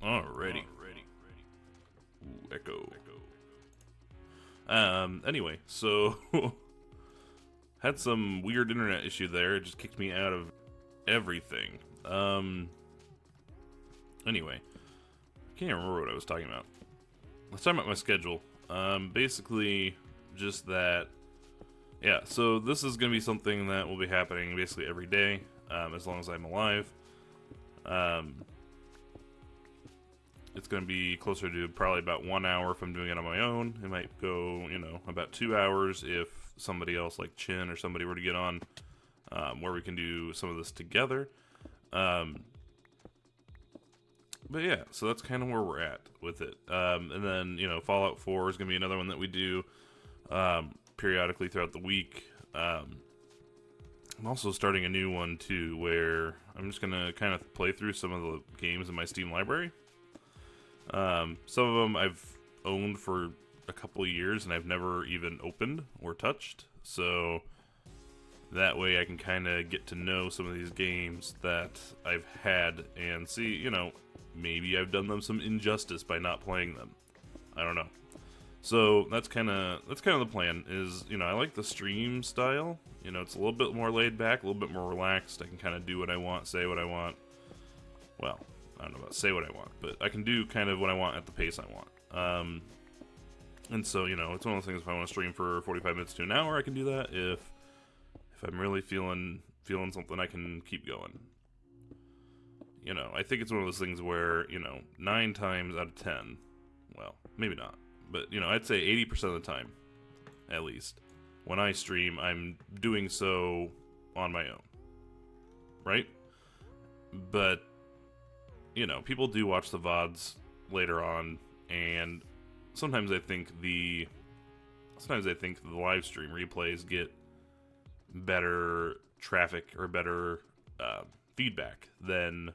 Alrighty. Ooh, echo. Anyway, so had some weird internet issue there. It just kicked me out of everything. Anyway, I can't remember what I was talking about. Let's talk about my schedule. Basically, just that. Yeah, so this is going to be something that will be happening basically every day, as long as I'm alive. It's going to be closer to probably about 1 hour if I'm doing it on my own. It might go, about 2 hours if somebody else like Chin or somebody were to get on, where we can do some of this together. But yeah, so that's kind of where we're at with it. And then, Fallout 4 is going to be another one that we do periodically throughout the week. I'm also starting a new one too, where I'm just going to kind of play through some of the games in my Steam library. Some of them I've owned for a couple of years and I've never even opened or touched. So that way I can kind of get to know some of these games that I've had and see, maybe I've done them some injustice by not playing them. I don't know. So that's kind of the plan. Is I like the stream style. It's a little bit more laid back, a little bit more relaxed. I can kind of do what I want, say what I want. Well, I don't know about say what I want, but I can do kind of what I want at the pace I want. And so it's one of those things. If I want to stream for 45 minutes to an hour, I can do that. If I'm really feeling something, I can keep going. I think it's one of those things where 9 times out of 10, well, maybe not, but I'd say 80% of the time, at least, when I stream, I'm doing so on my own, right? But people do watch the VODs later on, and sometimes I think the live stream replays get better traffic or better feedback than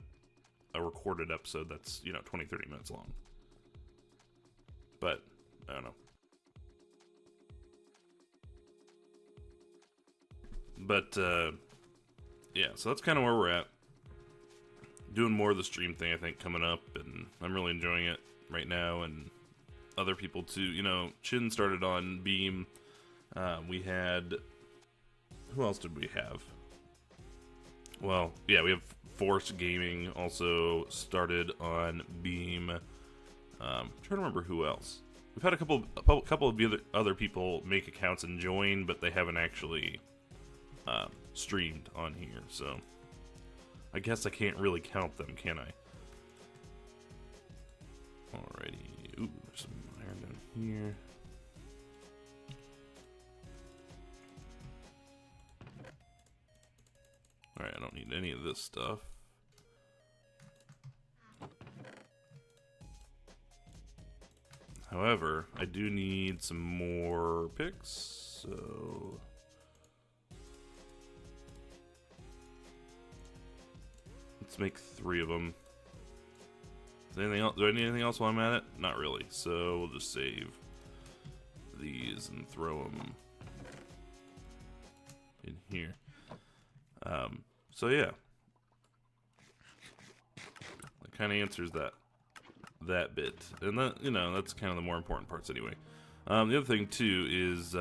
a recorded episode that's 20-30 minutes long. But I don't know. But yeah, so that's kind of where we're at. Doing more of the stream thing, I think, coming up, and I'm really enjoying it right now, and other people too. Chin started on Beam. We had... Who else did we have? Well, yeah, we have Force Gaming also started on Beam. Trying to remember who else. We've had a couple of other people make accounts and join, but they haven't actually streamed on here, so I guess I can't really count them, can I? Alrighty. Ooh, there's some iron down here. Alright, I don't need any of this stuff. However, I do need some more picks, so... Let's make 3 of them. Anything else? Do I need anything else while I'm at it? Not really, so we'll just save these and throw them in here. So yeah, that kind of answers that bit, and that that's kind of the more important parts anyway. The other thing too is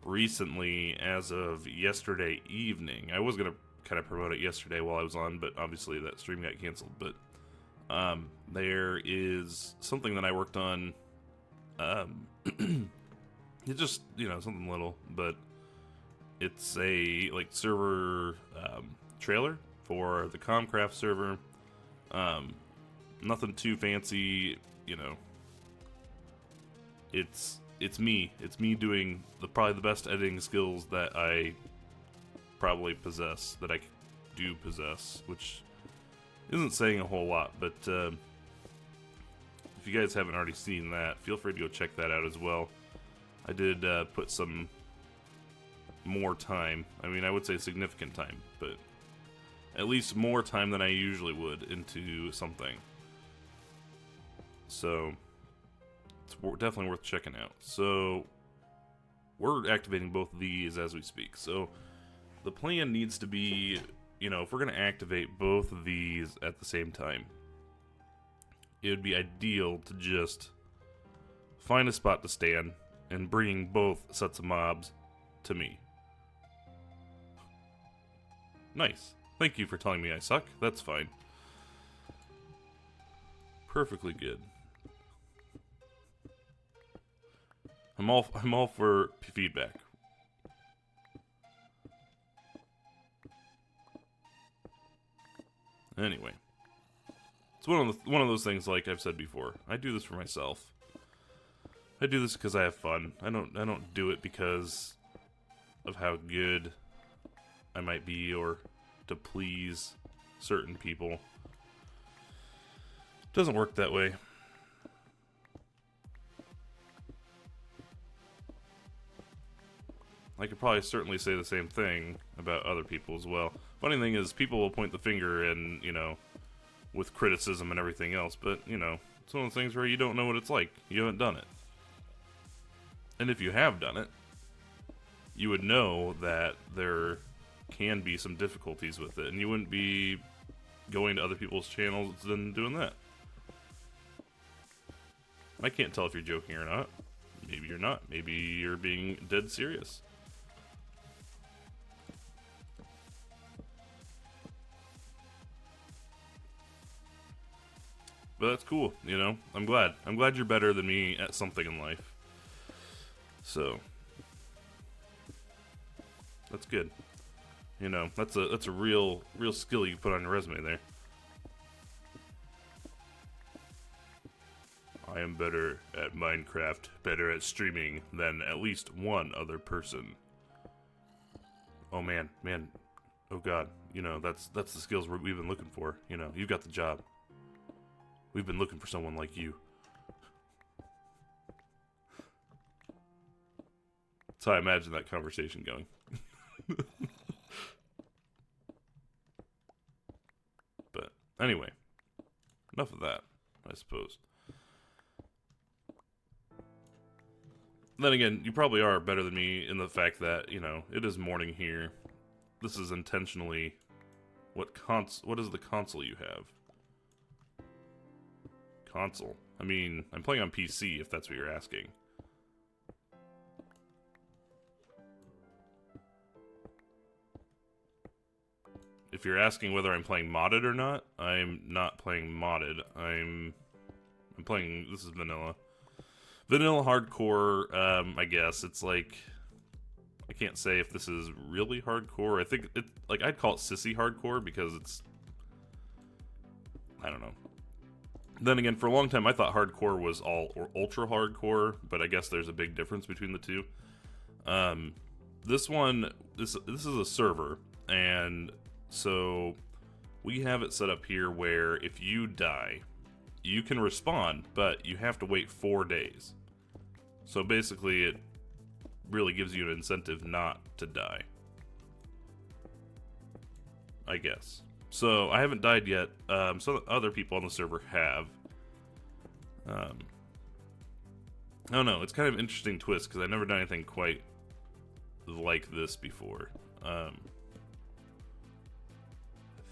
recently, as of yesterday evening, I was gonna kind of promote it yesterday while I was on, but obviously that stream got canceled. But there is something that I worked on. It's just something little, but it's a server trailer for the Comcraft server. Nothing too fancy, It's me. It's me doing probably the best editing skills that I probably possess, that I do possess, which isn't saying a whole lot, but if you guys haven't already seen that, feel free to go check that out as well. I did put some more time, I would say significant time, but at least more time than I usually would into something. So it's definitely worth checking out. So we're activating both of these as we speak. So the plan needs to be, if we're going to activate both of these at the same time, it would be ideal to just find a spot to stand and bring both sets of mobs to me. Nice. Thank you for telling me I suck. That's fine. Perfectly good. I'm all for feedback. Anyway, it's one of those things. Like I've said before, I do this for myself. I do this because I have fun. I don't do it because of how good I might be or to please certain people. It doesn't work that way. I could probably certainly say the same thing about other people as well. Funny thing is, people will point the finger and, you know, with criticism and everything else, but, you know, it's one of those things where you don't know what it's like. You haven't done it. And if you have done it, you would know that there can be some difficulties with it, and you wouldn't be going to other people's channels and doing that. I can't tell if you're joking or not. Maybe you're not. Maybe you're being dead serious. But that's cool, you know? I'm glad. I'm glad you're better than me at something in life. So that's good. You know, that's a real skill you put on your resume there. I am better at Minecraft, better at streaming than at least one other person. Oh man. Oh god. You know, that's the skills we've been looking for. You know, you've got the job. We've been looking for someone like you. That's how I imagine that conversation going. But anyway, enough of that, I suppose. Then again, you probably are better than me in the fact that, you know, it is morning here. This is intentionally... What is the console you have? Console? I mean, I'm playing on PC, if that's what you're asking. If you're asking whether I'm playing modded or not, I'm not playing modded. I'm playing... This is vanilla. Vanilla hardcore, I guess. It's like... I can't say if this is really hardcore. I think it... Like, I'd call it sissy hardcore because it's... I don't know. Then again, for a long time, I thought hardcore was all or ultra hardcore, but I guess there's a big difference between the two. This is a server, and so we have it set up here where if you die, you can respawn, but you have to wait 4 days. So basically, it really gives you an incentive not to die, I guess. So I haven't died yet. Some other people on the server have. I don't know. It's kind of an interesting twist because I've never done anything quite like this before. I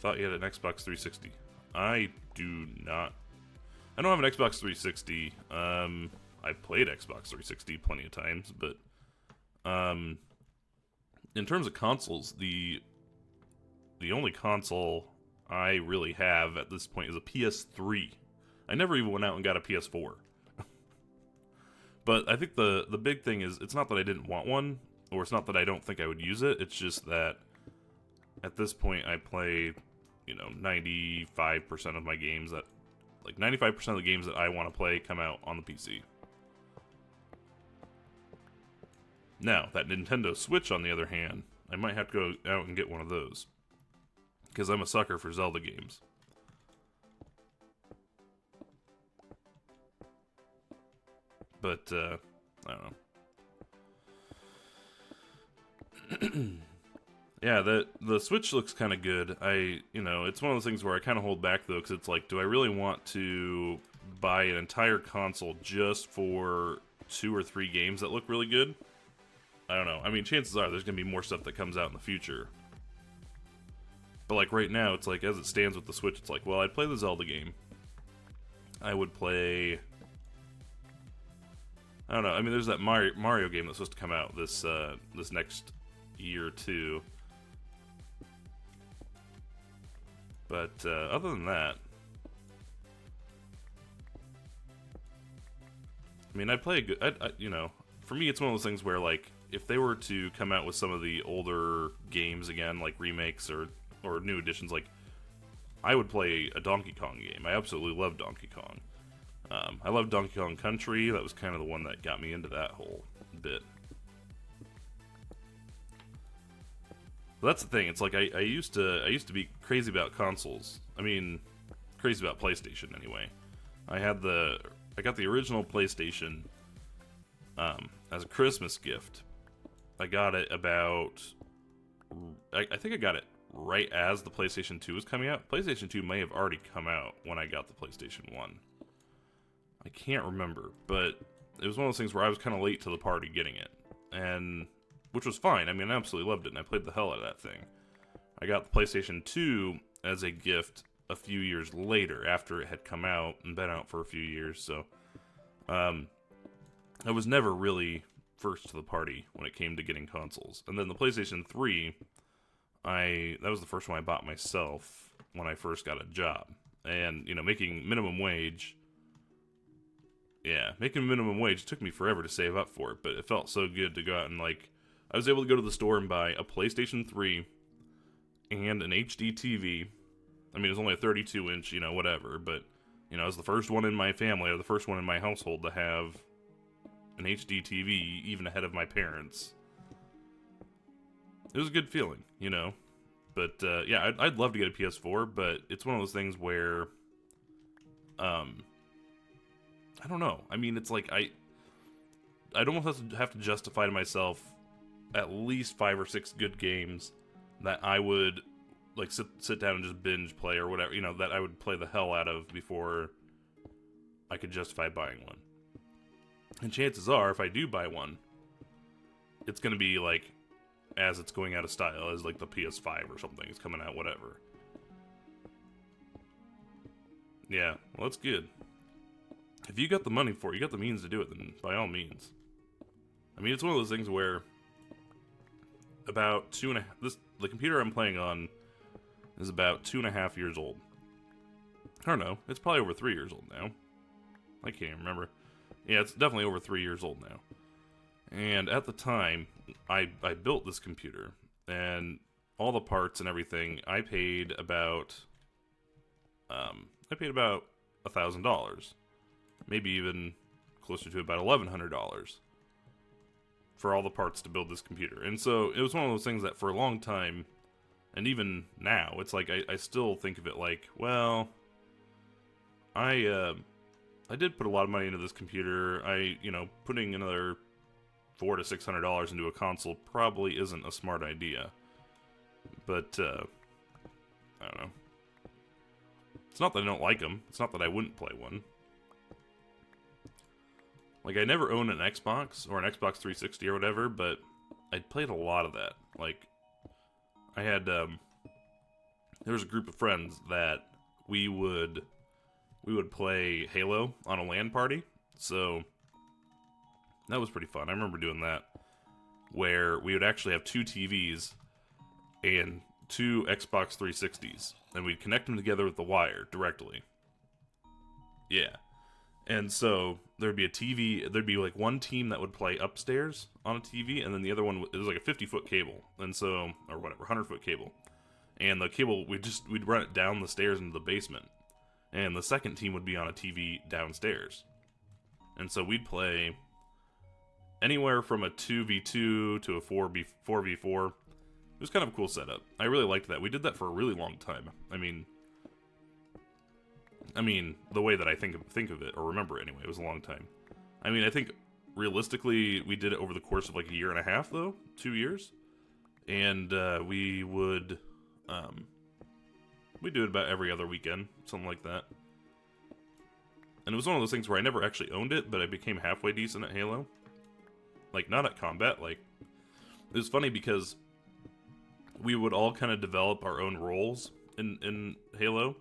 thought you had an Xbox 360. I do not. I don't have an Xbox 360. I played Xbox 360 plenty of times, but in terms of consoles, the only console I really have at this point is a PS3. I never even went out and got a PS4. But I think the big thing is, it's not that I didn't want one, or it's not that I don't think I would use it, it's just that at this point I play, you know, 95% of my games that, like 95% of the games that I want to play come out on the PC. Now, that Nintendo Switch, on the other hand, I might have to go out and get one of those. Because I'm a sucker for Zelda games. But, I don't know. Yeah, the Switch looks kind of good. You know, it's one of those things where I kind of hold back, though, because it's like, do I really want to buy an entire console just for 2 or 3 games that look really good? I don't know. I mean, chances are there's going to be more stuff that comes out in the future. But, like, right now, it's like, as it stands with the Switch, it's like, well, I'd play the Zelda game. I would play. I don't know. I mean, there's that Mario game that's supposed to come out this this next year or two. But other than that, I mean, I'd play a good. You know, for me, it's one of those things where, like, if they were to come out with some of the older games again, like remakes or new editions, like, I would play a Donkey Kong game. I absolutely love Donkey Kong. I love Donkey Kong Country. That was kind of the one that got me into that whole bit. But that's the thing. It's like I used to be crazy about consoles. I mean, crazy about PlayStation anyway. I got the original PlayStation as a Christmas gift. I got it about. I think I got it right as the PlayStation 2 was coming out. PlayStation 2 may have already come out when I got the PlayStation 1. I can't remember, but it was one of those things where I was kind of late to the party getting it, and which was fine. I mean, I absolutely loved it, and I played the hell out of that thing. I got the PlayStation 2 as a gift a few years later, after it had come out and been out for a few years, so I was never really first to the party when it came to getting consoles. And then the PlayStation 3, that was the first one I bought myself when I first got a job. And, you know, making minimum wage took me forever to save up for it, but it felt so good to go out and, like, I was able to go to the store and buy a PlayStation 3 and an HD TV. I mean, it was only a 32-inch, you know, whatever, but, you know, I was the first one in my family, or the first one in my household to have an HD TV, even ahead of my parents. It was a good feeling, you know? But, yeah, I'd love to get a PS4, but it's one of those things where, I don't know. I mean, it's like, I'd almost have to justify to myself at least 5 or 6 good games that I would, like, sit down and just binge play or whatever, you know, that I would play the hell out of before I could justify buying one. And chances are, if I do buy one, it's going to be, like, as it's going out of style, as, like, the PS5 or something is coming out, whatever. Yeah, well, that's good. If you got the money for it, you got the means to do it, then by all means. I mean, it's one of those things where about the computer I'm playing on is about 2.5 years old. I don't know, it's probably over 3 years old now. I can't even remember. Yeah, it's definitely over 3 years old now. And at the time, I built this computer, and all the parts and everything, I paid about $1,000. Maybe even closer to about $1,100 for all the parts to build this computer. And so it was one of those things that for a long time, and even now, it's like I still think of it like, well, I did put a lot of money into this computer. Putting another $400 to $600 into a console probably isn't a smart idea. But I don't know. It's not that I don't like them. It's not that I wouldn't play one. Like, I never owned an Xbox or an Xbox 360 or whatever, but I played a lot of that. Like, I had, there was a group of friends that we would play Halo on a LAN party, so that was pretty fun. I remember doing that, where we would actually have 2 TVs and 2 Xbox 360s, and we'd connect them together with the wire directly. Yeah. And so there'd be a TV, there'd be like one team that would play upstairs on a TV, and then the other one, it was like a 50-foot cable, and so, or whatever, 100-foot cable. And the cable, we'd run it down the stairs into the basement. And the second team would be on a TV downstairs. And so we'd play anywhere from a 2v2 to a 4v4. It was kind of a cool setup. I really liked that. We did that for a really long time. I mean, the way that I think of it, or remember it anyway, it was a long time. I mean, I think, realistically, we did it over the course of like a year and a half, though. 2 years. And we would do it about every other weekend, something like that. And it was one of those things where I never actually owned it, but I became halfway decent at Halo. Like, not at combat, like, it was funny because we would all kind of develop our own roles in Halo.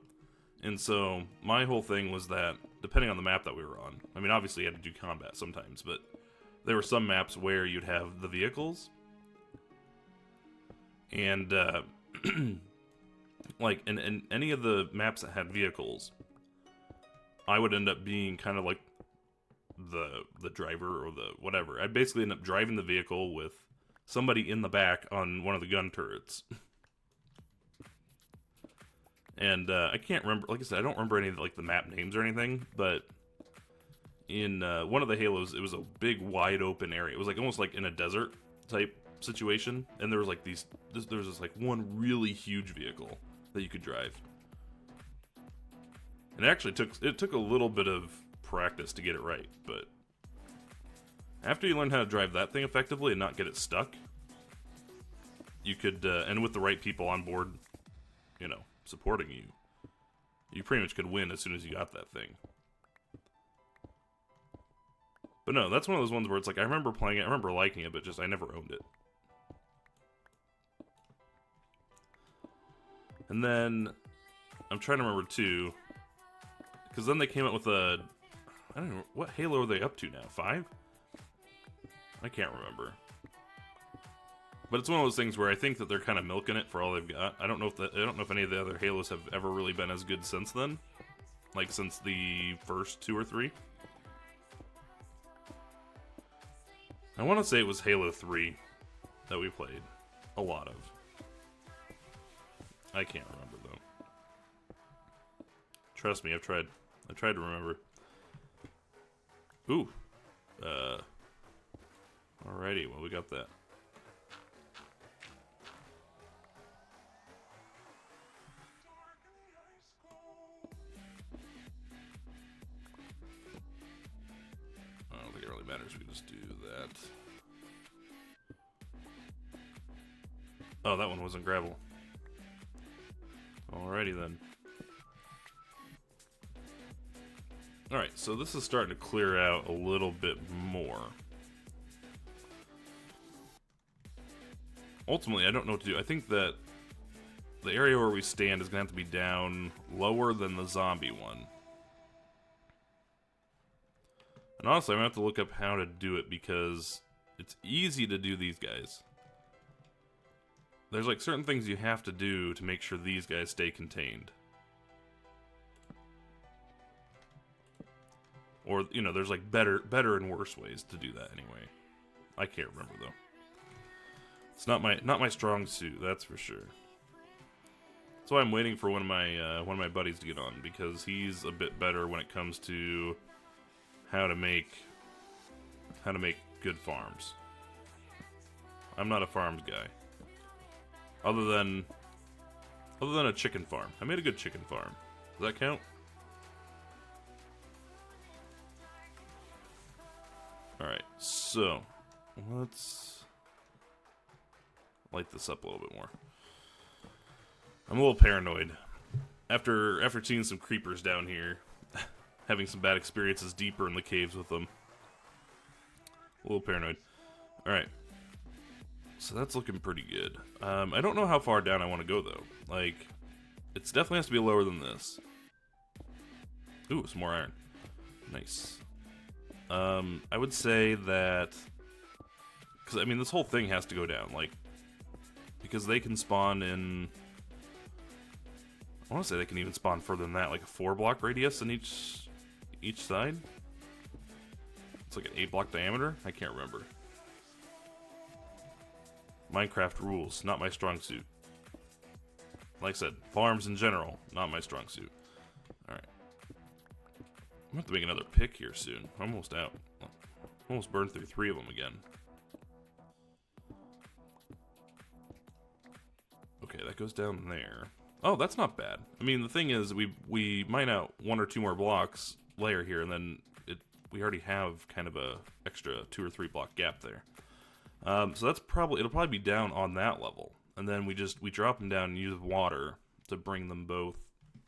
And so my whole thing was that, depending on the map that we were on, I mean, obviously you had to do combat sometimes, but there were some maps where you'd have the vehicles, and like in any of the maps that had vehicles, I would end up being kind of like the driver or the whatever. I'd basically end up driving the vehicle with somebody in the back on one of the gun turrets. And I can't remember, like I said, I don't remember any of like the map names or anything, but in one of the Halos, it was a big wide open area. It was like almost like in a desert type situation, and there was like there was this like one really huge vehicle that you could drive. And it actually took a little bit of practice to get it right, but after you learn how to drive that thing effectively and not get it stuck, you could, and with the right people on board, you know, supporting you pretty much could win as soon as you got that thing. But no, that's one of those ones where it's like, I remember playing it, I remember liking it, but just I never owned it. And then, I'm trying to remember too, because then they came out with I don't know, what Halo are they up to now? 5? I can't remember. But it's one of those things where I think that they're kind of milking it for all they've got. I don't know if any of the other Halos have ever really been as good since then, like since the first 2 or 3. I want to say it was Halo 3 that we played a lot of. I can't remember though. Trust me, I've tried to remember. Ooh. Alrighty, well, we got that. I don't think it really matters. We can just do that. Oh, that one wasn't gravel. Alrighty then. Alright, so this is starting to clear out a little bit more. Ultimately, I don't know what to do. I think that the area where we stand is going to have to be down lower than the zombie one. And honestly, I'm going to have to look up how to do it because it's easy to do these guys. There's like certain things you have to do to make sure these guys stay contained. Or, you know, there's like better and worse ways to do that anyway. I can't remember though. It's not my strong suit, that's for sure. That's why I'm waiting for one of my buddies to get on, because he's a bit better when it comes to how to make good farms. I'm not a farms guy. Other than a chicken farm. I made a good chicken farm. Does that count? Alright, so let's light this up a little bit more. I'm a little paranoid. After seeing some creepers down here, having some bad experiences deeper in the caves with them. A little paranoid. Alright. So that's looking pretty good. I don't know how far down I want to go, though. Like, it definitely has to be lower than this. Ooh, some more iron. Nice. I would say that... Because, I mean, this whole thing has to go down. Like, because they can spawn in... I want to say they can even spawn further than that. Like a 4-block radius in each side. It's like an 8-block diameter? I can't remember. Minecraft rules, not my strong suit. Like I said, farms in general, not my strong suit. Alright. I'm gonna have to make another pick here soon. I'm almost out. Almost burned through 3 of them again. Okay, that goes down there. Oh, that's not bad. I mean, the thing is, we mine out 1 or 2 more blocks layer here, and then we already have kind of a extra 2 or 3 block gap there. So that's it'll probably be down on that level, and then we drop them down and use water to bring them both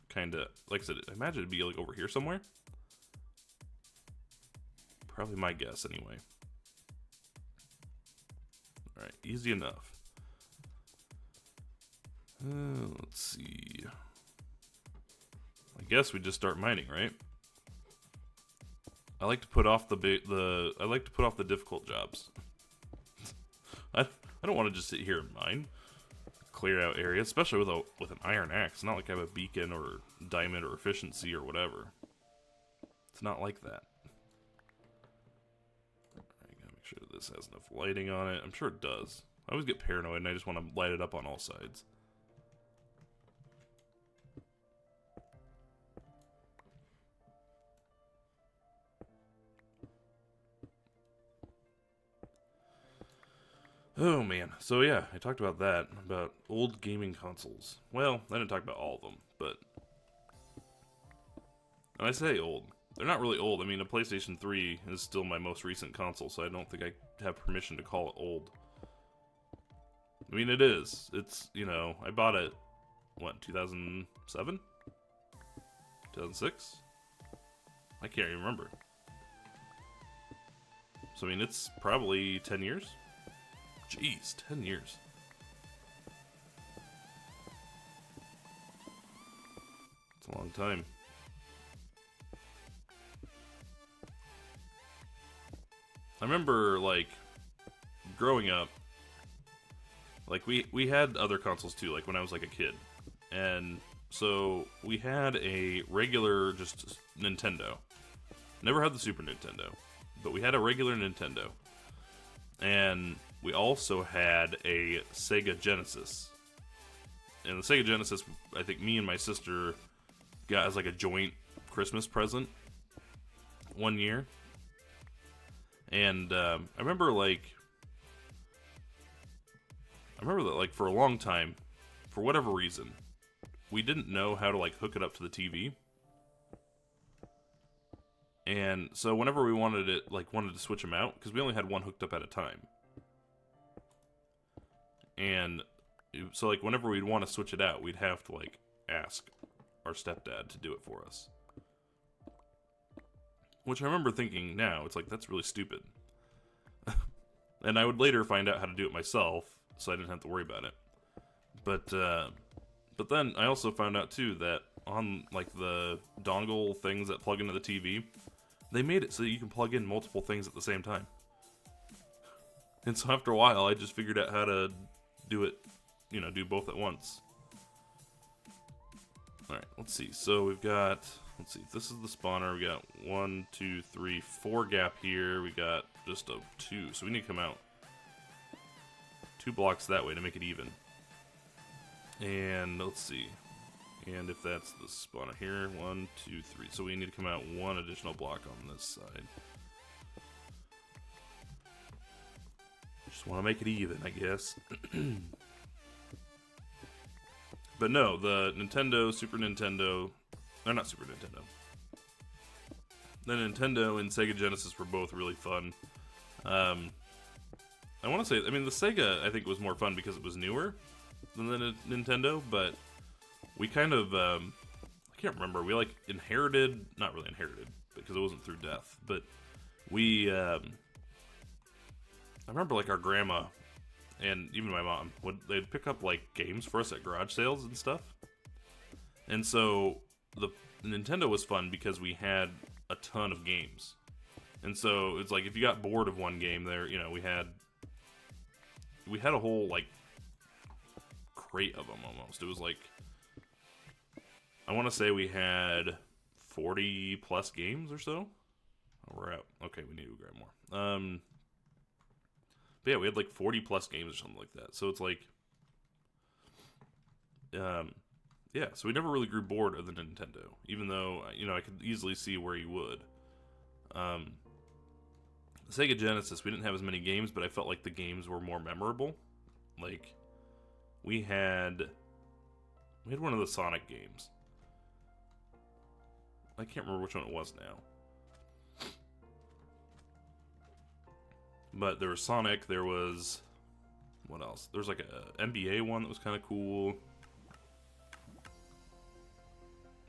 kind of, like I said, I imagine it'd be like over here somewhere. Probably my guess anyway. All right, easy enough. Let's see. I guess we just start mining, right? I like to put off I like to put off the difficult jobs. I don't want to just sit here and mine, clear out areas, especially with an iron axe. Not like I have a beacon or diamond or efficiency or whatever. It's not like that. I gotta make sure that this has enough lighting on it. I'm sure it does. I always get paranoid and I just want to light it up on all sides. Oh man, so yeah, I talked about that, about old gaming consoles. Well, I didn't talk about all of them, but... And I say old. They're not really old. I mean, a PlayStation 3 is still my most recent console, so I don't think I have permission to call it old. I mean, it is. It's, you know, I bought it, what, 2007? 2006? I can't even remember. So, I mean, it's probably 10 years? Jeez, 10 years. It's a long time. I remember, like, growing up, like, we had other consoles too, like, when I was, like, a kid. And so, we had a regular, just, Nintendo. Never had the Super Nintendo. But we had a regular Nintendo. And we also had a Sega Genesis. And the Sega Genesis, I think me and my sister got as, like, a joint Christmas present one year. And I remember that, like, for a long time, for whatever reason, we didn't know how to, like, hook it up to the TV. And so whenever we wanted to switch them out, because we only had one hooked up at a time. And so, like, whenever we'd want to switch it out, we'd have to, like, ask our stepdad to do it for us. Which I remember thinking now, it's like, that's really stupid. And I would later find out how to do it myself, so I didn't have to worry about it. But then I also found out, too, that on, like, the dongle things that plug into the TV, they made it so that you can plug in multiple things at the same time. And so after a while, I just figured out how to do it, you know, do both at once. Alright, let's see. So we've got... Let's see, this is the spawner. We got 1, 2, 3, 4 gap here. We got just a 2, so we need to come out 2 blocks that way to make it even. And let's see. And if that's the spawner here, 1, 2, 3. So we need to come out 1 additional block on this side. Just want to make it even, I guess. But no, the Nintendo, Super Nintendo... They're not Super Nintendo. The Nintendo and Sega Genesis were both really fun. I want to say, I mean, the Sega, I think, was more fun because it was newer than the Nintendo, but we kind of, I can't remember, we, like, inherited, not really inherited, because it wasn't through death, but we, I remember, like, our grandma and even my mom, they'd pick up, like, games for us at garage sales and stuff. And so the Nintendo was fun because we had a ton of games. And so it's like if you got bored of one game there, you know, we had a whole, like, crate of them almost. It was like, I want to say we had 40 plus games or so. Oh, we're out. Okay, we need to grab more. But yeah, we had like 40 plus games or something like that. So it's like, yeah, so we never really grew bored of the Nintendo, even though, you know, I could easily see where you would. The Sega Genesis, we didn't have as many games, but I felt like the games were more memorable. Like, we had one of the Sonic games. I can't remember which one it was now. But there was Sonic, there was... What else? There was like a NBA one that was kind of cool.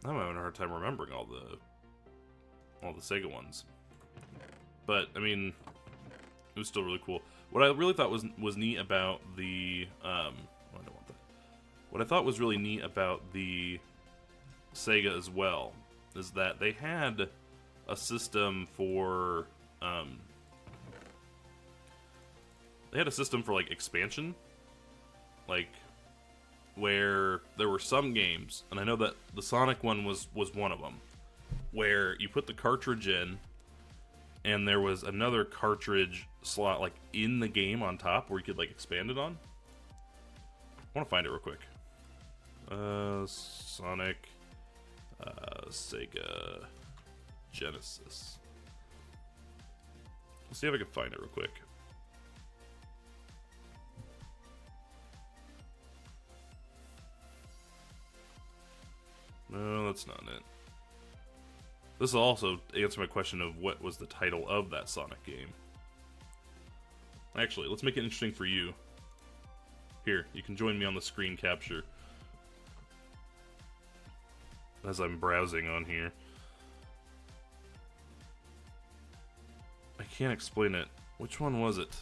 I'm having a hard time remembering all the Sega ones. But, I mean, it was still really cool. What I really thought was neat about the... I don't want that. What I thought was really neat about the Sega as well is that they had a system for like expansion, like where there were some games, and I know that the Sonic one was one of them, where you put the cartridge in, and there was another cartridge slot like in the game on top where you could like expand it on. I want to find it real quick. Sonic, Sega Genesis. Let's see if I can find it real quick. No, that's not it. This will also answer my question of what was the title of that Sonic game. Actually, let's make it interesting for you. Here, you can join me on the screen capture as I'm browsing on here. I can't explain it. Which one was it?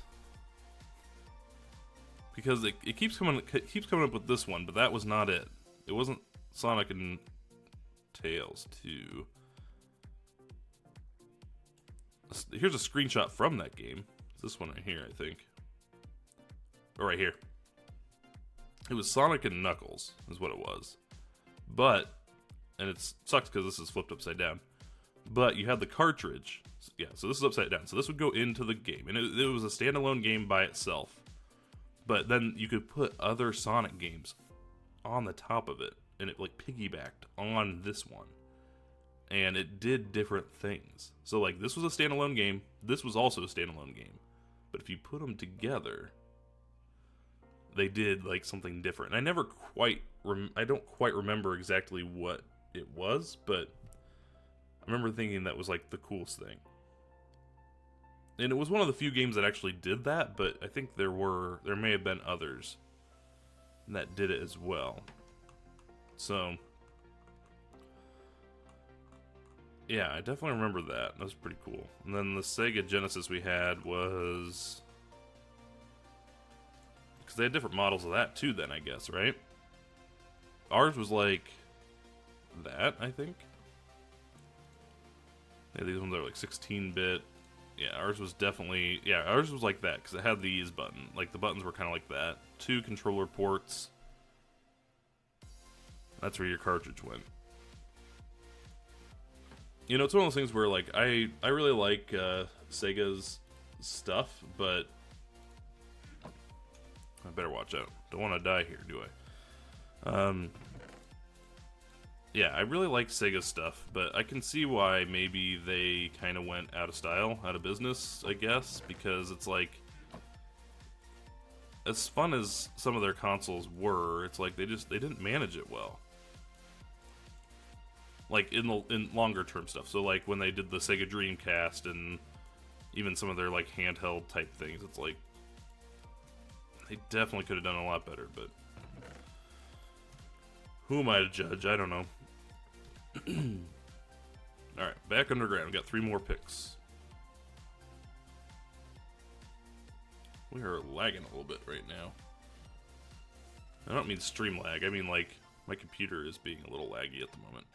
Because it keeps coming up with this one, but that was not it. It wasn't Sonic and Tails 2. Here's a screenshot from that game. It's this one right here, I think. Or right here. It was Sonic and Knuckles, is what it was. But, and it sucks because this is flipped upside down. But you had the cartridge. Yeah, so this is upside down. So this would go into the game. And it was a standalone game by itself. But then you could put other Sonic games on the top of it. And it like piggybacked on this one. And it did different things. So like this was a standalone game. This was also a standalone game. But if you put them together, they did like something different. And I never quite, I don't quite remember exactly what it was, but I remember thinking that was like the coolest thing. And it was one of the few games that actually did that, but I think there may have been others that did it as well. So, yeah, I definitely remember that. That was pretty cool. And then the Sega Genesis we had was, because they had different models of that too then, I guess, right? Ours was like that, I think. Yeah, these ones are like 16-bit. Yeah, ours was definitely, yeah, ours was like that, because it had the ease button. Like, the buttons were kind of like that. 2 controller ports. That's where your cartridge went. You know, it's one of those things where, like, I really like Sega's stuff, but I better watch out. Don't want to die here, do I? Yeah, I really like Sega's stuff, but I can see why maybe they kind of went out of style, out of business, I guess, because it's like, as fun as some of their consoles were, it's like they didn't manage it well. Like in longer term stuff. So like when they did the Sega Dreamcast and even some of their like handheld type things, it's like they definitely could have done a lot better, but who am I to judge? I don't know. Alright, back underground. We got 3 more picks. We are lagging a little bit right now. I don't mean stream lag. I mean like my computer is being a little laggy at the moment.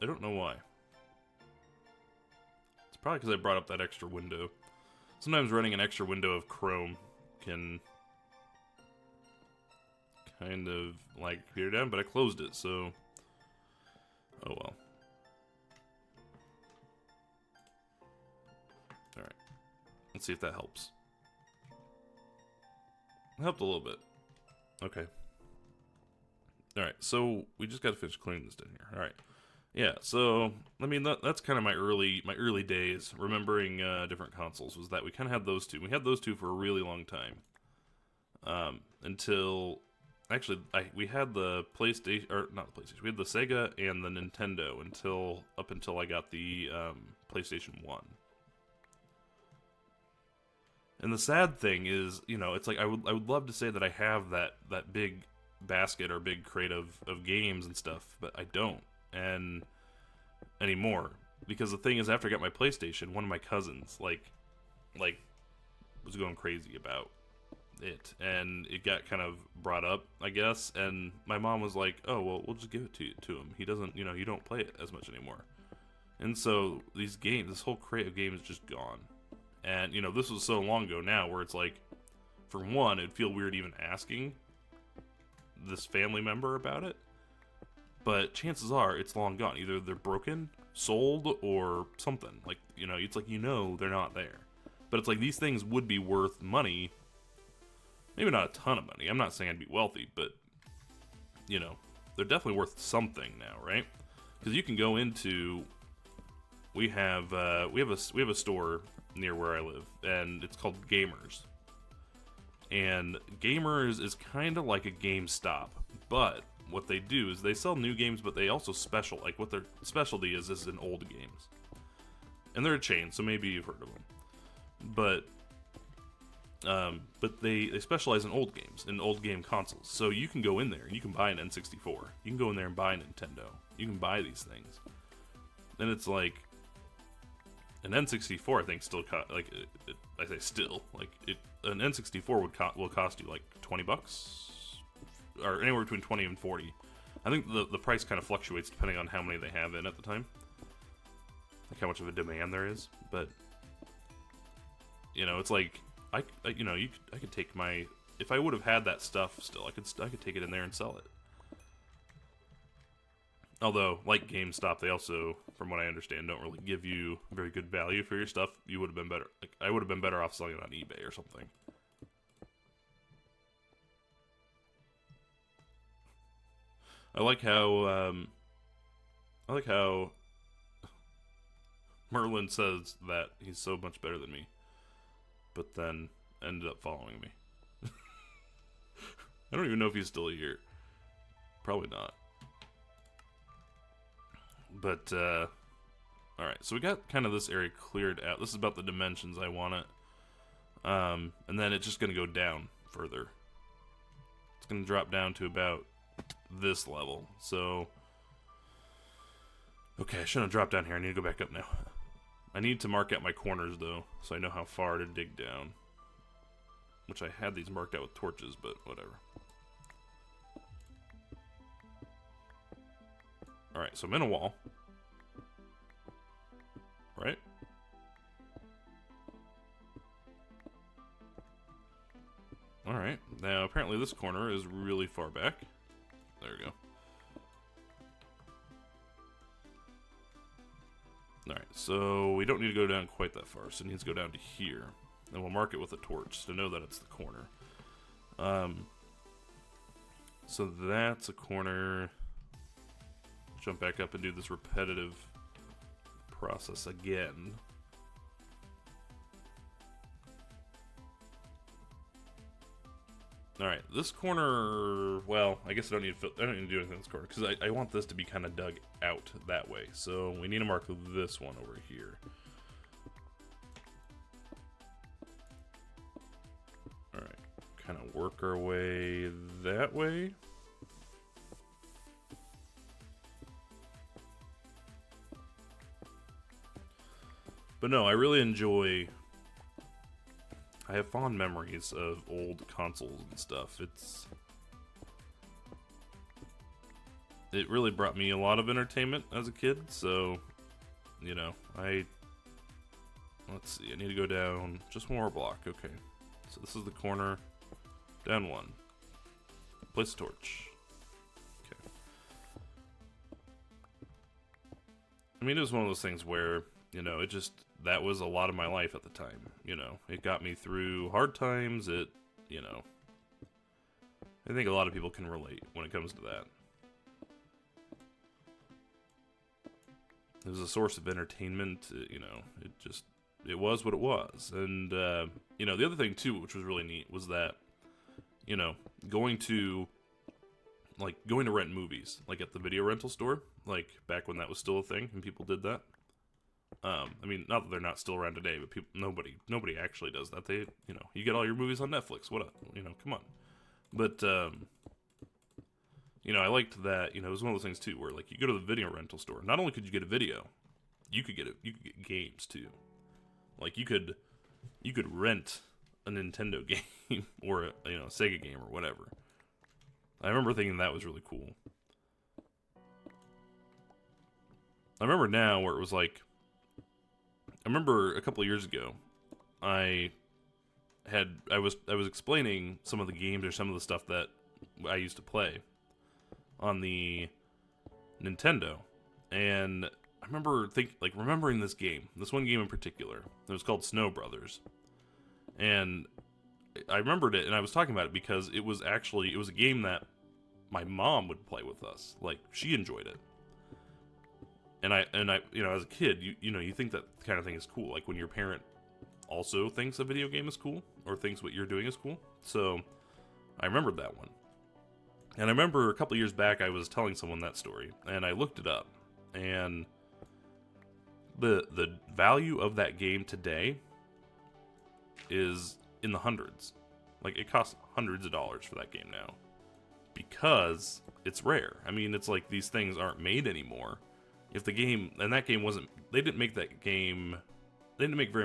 I don't know why. It's probably because I brought up that extra window. Sometimes running an extra window of Chrome can kind of lag the computer down, but I closed it, so oh well. Alright. Let's see if that helps. It helped a little bit. Okay. Alright, so we just gotta finish cleaning this down here. Alright. Yeah, so I mean that's kind of my early days remembering different consoles, was that we kind of had those two. We had those two for a really long time, until actually we had the PlayStation, or not the PlayStation. We had the Sega and the Nintendo up until I got the PlayStation 1. And the sad thing is, you know, it's like I would love to say that I have that big basket or big crate of games and stuff, but I don't. And anymore, because the thing is, after I got my PlayStation, one of my cousins like was going crazy about it, and it got kind of brought up, I guess. And my mom was like, "Oh, well, we'll just give it to him. He doesn't, you don't play it as much anymore." And so these games, this whole crate of games, is just gone. And this was so long ago now, where it's like, for one, it'd feel weird even asking this family member about it. But chances are it's long gone. Either they're broken, sold, or something. Like, it's like they're not there. But it's like these things would be worth money. Maybe not a ton of money. I'm not saying I'd be wealthy, but they're definitely worth something now, right? Because you can go into we have a store near where I live, and it's called Gamers. And Gamers is kind of like a GameStop, but what they do is they sell new games, but they also like what their specialty is in old games. And they're a chain, so maybe you've heard of them. But they specialize in old games, in old game consoles. So you can go in there and you can buy an N64. You can go in there and buy a Nintendo. You can buy these things. And it's like an N64, I think, still I say still, an N64 will cost you like $20, or anywhere between 20 and 40. I think the price kind of fluctuates depending on how many they have in at the time, like how much of a demand there is. But it's like I could take if I would have had that stuff still, I could take it in there and sell it. Although, like GameStop, they also, from what I understand, don't really give you very good value for your stuff. You would have been better. I would have been better off selling it on eBay or something. I like how Merlin says that he's so much better than me, but then ended up following me. I don't even know if he's still here. Probably not. But, alright, so we got kind of this area cleared out. This is about the dimensions I want it. And then it's just going to go down further. It's going to drop down to about this level. So, okay, I shouldn't have dropped down here. I need to go back up now. I need to mark out my corners, though, so I know how far to dig down. Which I had these marked out with torches, but whatever. Alright, so I'm in a wall. Right? Alright, now apparently this corner is really far back. There we go. Alright, so we don't need to go down quite that far, so it needs to go down to here. And we'll mark it with a torch to know that it's the corner. So that's a corner. Jump back up and do this repetitive process again. Alright, this corner, well, I guess I don't need to do anything in this corner, because I want this to be kind of dug out that way. So we need to mark this one over here. Alright, kind of work our way that way. But no, I really enjoy... I have fond memories of old consoles and stuff. It really brought me a lot of entertainment as a kid, so, let's see, I need to go down just one more block, okay. So this is the corner, down one. Place a torch. Okay. I mean, it was one of those things where, that was a lot of my life at the time, It got me through hard times, I think a lot of people can relate when it comes to that. It was a source of entertainment, it was what it was. And, the other thing, too, which was really neat, was that, going to rent movies, like at the video rental store, like back when that was still a thing and people did that. I mean, not that they're not still around today, but nobody actually does that. They, you get all your movies on Netflix. What up? Come on. But, I liked that, it was one of those things too, where like you go to the video rental store. Not only could you get a video, you could get games too. Like you could rent a Nintendo game or a Sega game or whatever. I remember thinking that was really cool. I remember now where it was like, I remember a couple of years ago, I was explaining some of the games or some of the stuff that I used to play on the Nintendo, and I remember remembering this one game in particular. It was called Snow Brothers, and I remembered it, and I was talking about it because it was a game that my mom would play with us. Like, she enjoyed it. And I as a kid, you think that kind of thing is cool. Like when your parent also thinks a video game is cool or thinks what you're doing is cool. So I remembered that one. And I remember a couple years back I was telling someone that story, and I looked it up, and the value of that game today is in the hundreds. Like, it costs hundreds of dollars for that game now because it's rare. I mean, it's like these things aren't made anymore. If the game, and that game wasn't, they didn't make very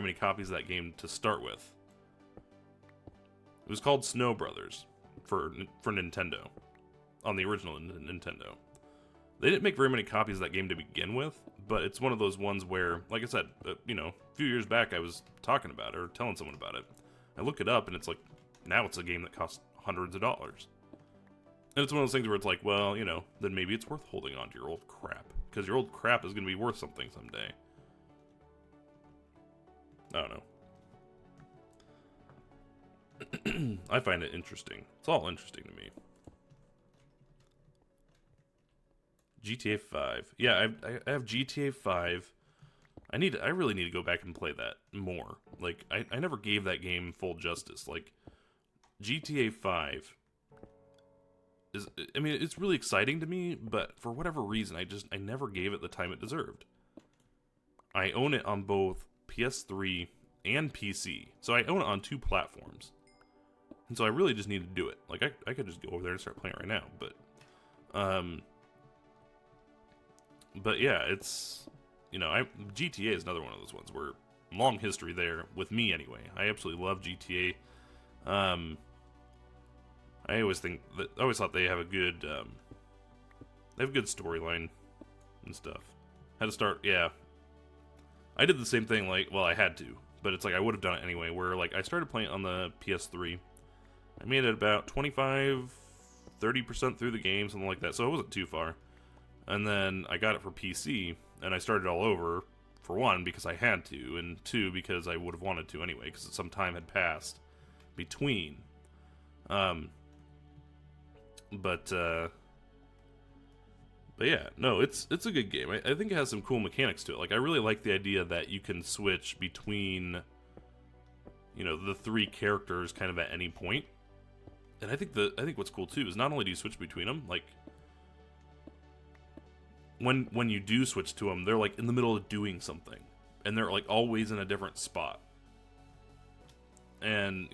many copies of that game to start with. It was called Snow Brothers for Nintendo, on the original Nintendo. They didn't make very many copies of that game to begin with, but it's one of those ones where, like I said, a few years back I was talking about it, or telling someone about it. I look it up, and it's like, now it's a game that costs hundreds of dollars. And it's one of those things where it's like, well, then maybe it's worth holding on to your old crap. Because your old crap is going to be worth something someday. I don't know. I find it interesting. It's all interesting to me. GTA 5. Yeah, I have GTA 5. I really need to go back and play that more. Like, I never gave that game full justice. Like, GTA 5 is, I mean, it's really exciting to me, but for whatever reason, I never gave it the time it deserved. I own it on both PS3 and PC, so I own it on 2 platforms. And so I really just need to do it. Like, I could just go over there and start playing it right now, but yeah, it's, GTA is another one of those ones where long history there with me anyway. I absolutely love GTA. I always thought they have a good storyline and stuff. Had to start, yeah. I did the same thing, I had to, but it's like I would have done it anyway, where like I started playing on the PS3. I made it about 25-30% through the game, something like that, so it wasn't too far. And then I got it for PC, and I started all over, for one, because I had to, and two, because I would have wanted to anyway, because some time had passed between. But yeah, no, it's a good game. I think it has some cool mechanics to it. Like, I really like the idea that you can switch between, the 3 characters kind of at any point. And I think what's cool too is not only do you switch between them, like when you do switch to them, they're like in the middle of doing something, and they're like always in a different spot. And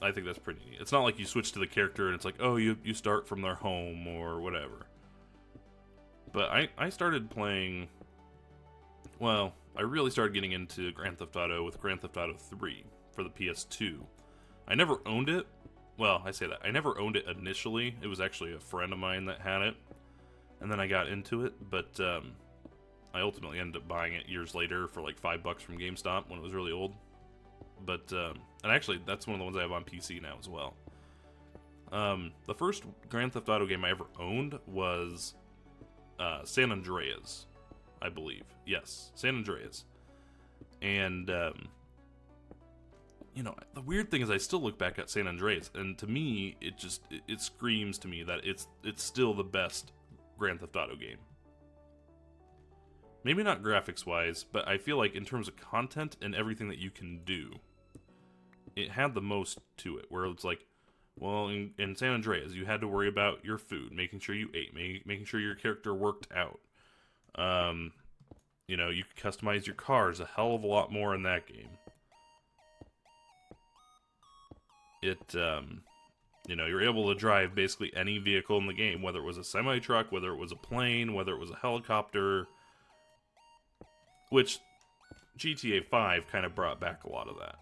I think that's pretty neat. It's not like you switch to the character and it's like, oh, you start from their home or whatever. But I started playing, well, I really started getting into Grand Theft Auto with Grand Theft Auto 3 for the PS2. I never owned it. Well, I say that. I never owned it initially. It was actually a friend of mine that had it. And then I got into it, but I ultimately ended up buying it years later for like $5 from GameStop when it was really old. But, and actually, that's one of the ones I have on PC now as well. The first Grand Theft Auto game I ever owned was San Andreas, I believe. Yes, San Andreas. And, the weird thing is I still look back at San Andreas, and to me, it screams to me that it's still the best Grand Theft Auto game. Maybe not graphics-wise, but I feel like in terms of content and everything that you can do, it had the most to it, where it's like, well, in San Andreas, you had to worry about your food, making sure you ate, making sure your character worked out. You could customize your cars a hell of a lot more in that game. You're able to drive basically any vehicle in the game, whether it was a semi-truck, whether it was a plane, whether it was a helicopter, which GTA 5 kind of brought back a lot of that.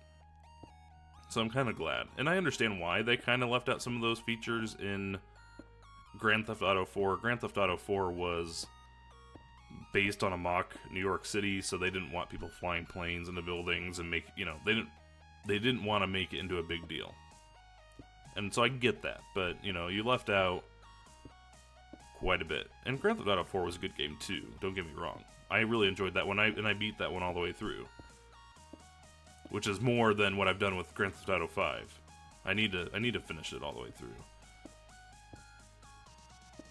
So I'm kind of glad. And I understand why they kind of left out some of those features in Grand Theft Auto 4. Grand Theft Auto 4 was based on a mock New York City, so they didn't want people flying planes into buildings and make, you know, they didn't want to make it into a big deal. And so I get that, but, you know, you left out quite a bit. And Grand Theft Auto 4 was a good game too, don't get me wrong. I really enjoyed that one, and I beat that one all the way through. Which is more than what I've done with Grand Theft Auto 5. I need to finish it all the way through.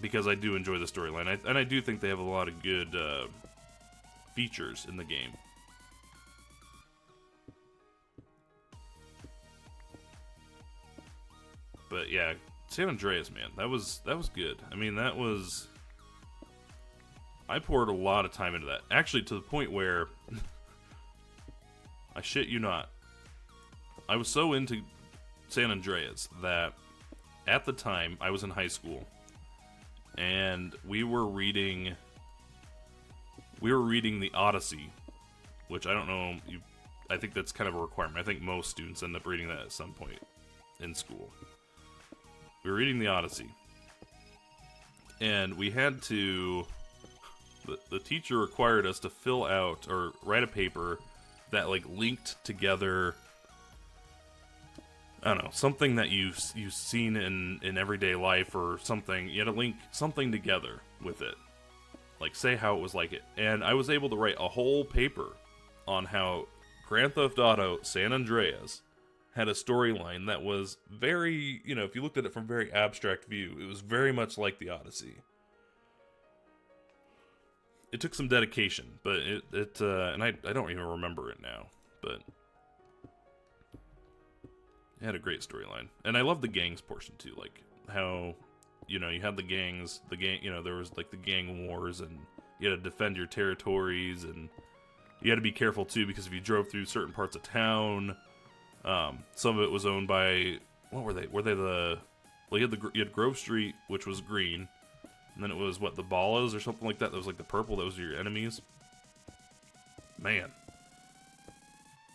Because I do enjoy the storyline, and I do think they have a lot of good features in the game. But yeah, San Andreas, man, that was good. I mean, that was... I poured a lot of time into that. Actually, to the point where... I shit you not. I was so into San Andreas that at the time I was in high school and we were reading the Odyssey, which I don't know, I think that's kind of a requirement. I think most students end up reading that at some point in school. We were reading the Odyssey. And we had to... The teacher required us to fill out or write a paper that like linked together, I don't know, something that you've seen in everyday life or something. You had to link something together with it, like say how it was like it. And I was able to write a whole paper on how Grand Theft Auto San Andreas had a storyline that was very, you know, if you looked at it from a very abstract view, it was very much like the Odyssey. It took some dedication, but and I don't even remember it now, but it had a great storyline. And I love the gangs portion too, like how, you know, you had the gang, you know, there was like the gang wars and you had to defend your territories and you had to be careful too because if you drove through certain parts of town, some of it was owned by, what were they? Were they the, well, you had Grove Street, which was green. And then it was, what, the Ballas or something like that? That was like the purple, that was your enemies. Man.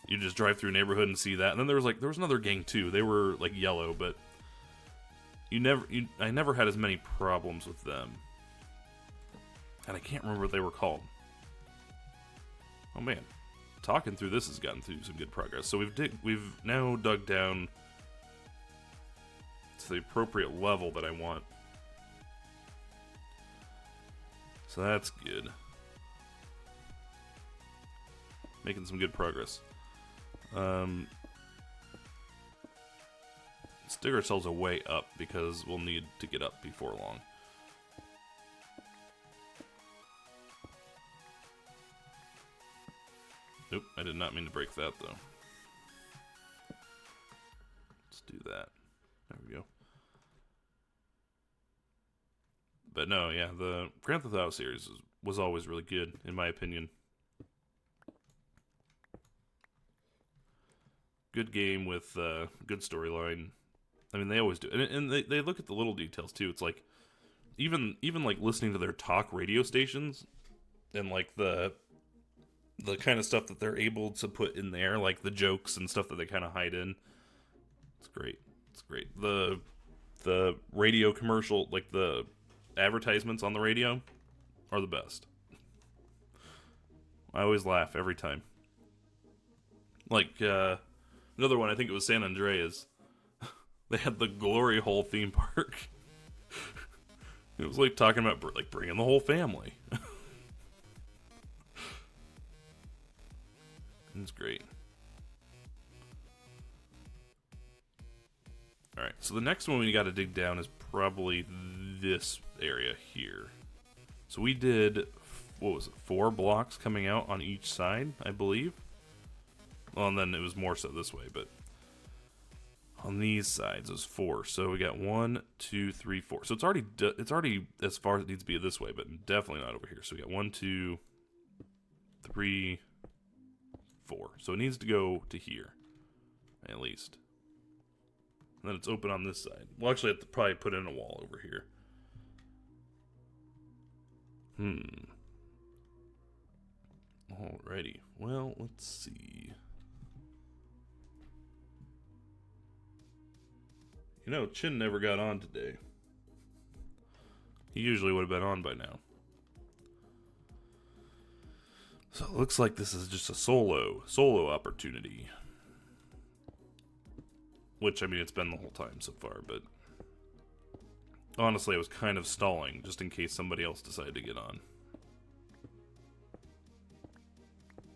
You just drive through a neighborhood and see that. And then there was another gang too. They were like yellow, but I never had as many problems with them. And I can't remember what they were called. Oh man. Talking through this has gotten through some good progress. So we've now dug down to the appropriate level that I want. So that's good. Making some good progress. Let's dig ourselves a way up because we'll need to get up before long. Nope, I did not mean to break that though. Let's do that. There we go. But no, yeah, the Grand Theft Auto series was always really good, in my opinion. Good game with good storyline. I mean, they always do, and they look at the little details too. It's like even like listening to their talk radio stations, and like the kind of stuff that they're able to put in there, like the jokes and stuff that they kind of hide in. It's great. It's great. The radio commercial, like the advertisements on the radio, are the best. I always laugh every time. Like another one, I think it was San Andreas. They had the Glory Hole theme park. It was like talking about like bringing the whole family. It's great. Alright, so the next one we got to dig down is probably this area here. So we did, what was it, 4 blocks coming out on each side, I believe? Well, and then it was more so this way, but on these sides it was 4. So we got 1, 2, 3, 4. So it's already as far as it needs to be this way, but definitely not over here. So we got 1, 2, 3, 4. So it needs to go to here, at least. And then it's open on this side. We'll actually have to probably put in a wall over here. Alrighty. Well, let's see. You know, Chin never got on today. He usually would have been on by now. So it looks like this is just a solo opportunity. Which, I mean, it's been the whole time so far, but honestly, I was kind of stalling just in case somebody else decided to get on.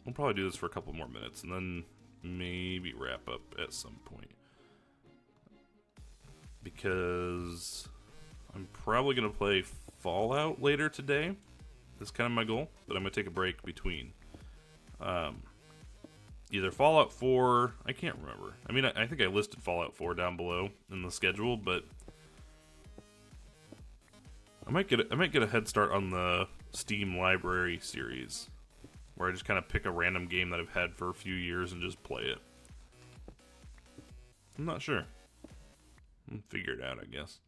We'll probably do this for a couple more minutes and then maybe wrap up at some point. Because I'm probably going to play Fallout later today. That's kind of my goal, but I'm going to take a break between. Either Fallout 4, I can't remember. I mean, I think I listed Fallout 4 down below in the schedule, but I might get a head start on the Steam Library series, where I just kind of pick a random game that I've had for a few years and just play it. I'm not sure. I'll figure it out, I guess.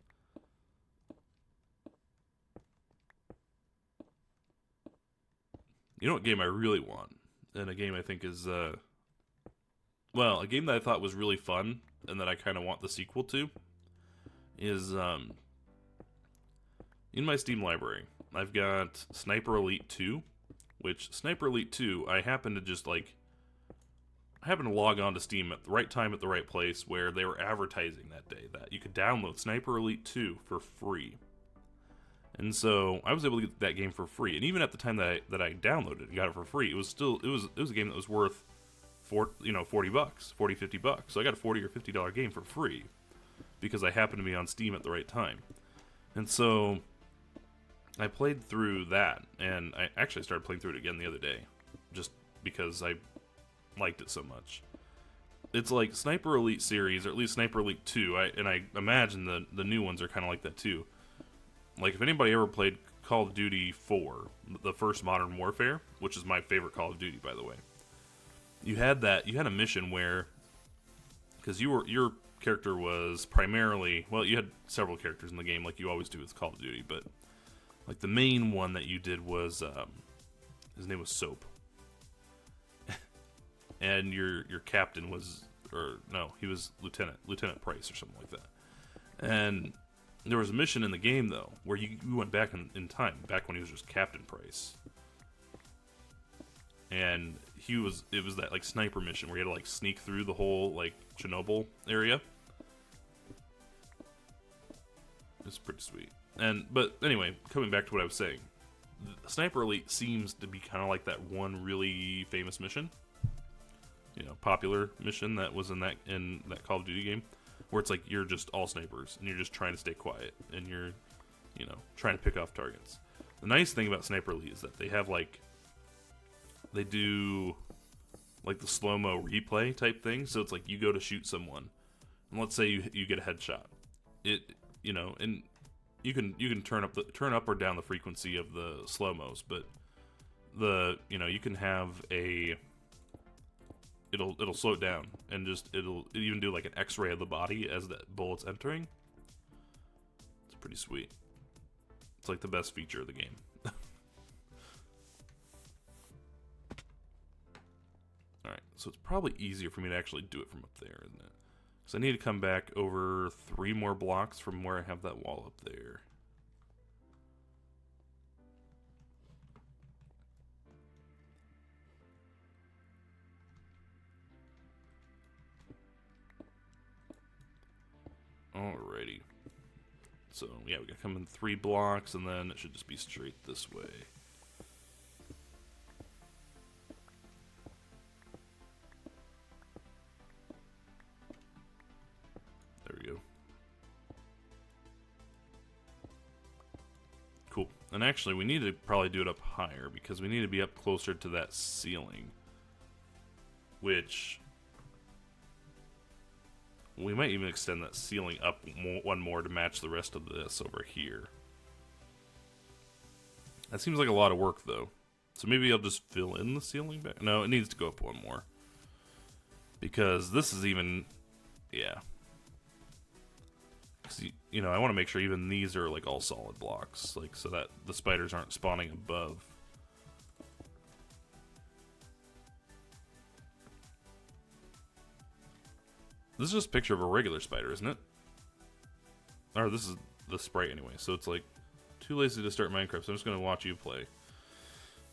You know what game I really want? And a game I think is, well, a game that I thought was really fun and that I kind of want the sequel to is, in my Steam library, I've got Sniper Elite 2, which Sniper Elite 2, I happened to log on to Steam at the right time at the right place where they were advertising that day that you could download Sniper Elite 2 for free. And so I was able to get that game for free. And even at the time that I downloaded it and got it for free, it was a game that was worth $40 bucks, $50 bucks. So I got a $40 or $50 game for free because I happened to be on Steam at the right time. And so I played through that, and I actually started playing through it again the other day just because I liked it so much. It's like Sniper Elite series, or at least Sniper Elite 2, and I imagine the new ones are kind of like that too. Like, if anybody ever played Call of Duty 4, the first Modern Warfare, which is my favorite Call of Duty, by the way, you had a mission where, because your character was primarily, well, you had several characters in the game, like you always do with Call of Duty, but like the main one that you did was, his name was Soap, and your captain was, or no, he was Lieutenant Price or something like that, and there was a mission in the game, though, where you went back in time, back when he was just Captain Price. And it was that, like, sniper mission where you had to, like, sneak through the whole, like, Chernobyl area. It's pretty sweet. But anyway, coming back to what I was saying, Sniper Elite seems to be kind of like that one really famous mission. Popular mission that was in that Call of Duty game. Where it's like you're just all snipers and you're just trying to stay quiet and you're, trying to pick off targets. The nice thing about Sniper Elite is that they do like the slow-mo replay type thing. So it's like you go to shoot someone and let's say you get a headshot. And you can turn up or down the frequency of the slow-mos, but you can have it'll slow it down and it'll even do like an X-ray of the body as the bullet's entering. It's pretty sweet. It's like the best feature of the game. Alright, so it's probably easier for me to actually do it from up there, isn't it? Because I need to come back over 3 more blocks from where I have that wall up there. Alrighty. So, yeah, we gotta come in 3 blocks, and then it should just be straight this way. There we go. Cool. And actually, we need to probably do it up higher, because we need to be up closer to that ceiling. Which we might even extend that ceiling up one more to match the rest of this over here. That seems like a lot of work, though. So maybe I'll just fill in the ceiling back. No, it needs to go up one more. Because this is even... Yeah. I want to make sure even these are like all solid blocks. Like, so that the spiders aren't spawning above. This is just a picture of a regular spider, isn't it? Or this is the Sprite anyway, so it's like too lazy to start Minecraft, so I'm just gonna watch you play.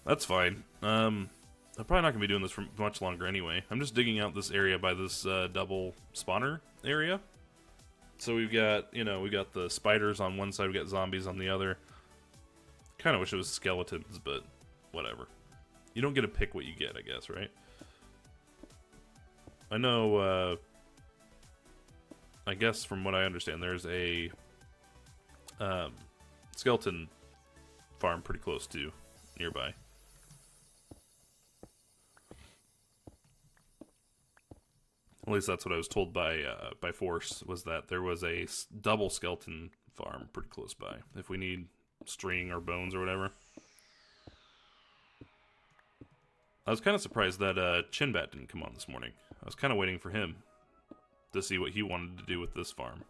That's fine. I'm probably not gonna be doing this for much longer anyway. I'm just digging out this area by this double spawner area. So we've got, you know, we got the spiders on one side, we got zombies on the other. Kind of wish it was skeletons, but whatever. You don't get to pick what you get, I guess, right? I know, I guess from what I understand, there's a skeleton farm pretty close to nearby. At least that's what I was told by Force, was that there was a double skeleton farm pretty close by. If we need string or bones or whatever. I was kind of surprised that Chinbat didn't come on this morning. I was kind of waiting for him to see what he wanted to do with this farm.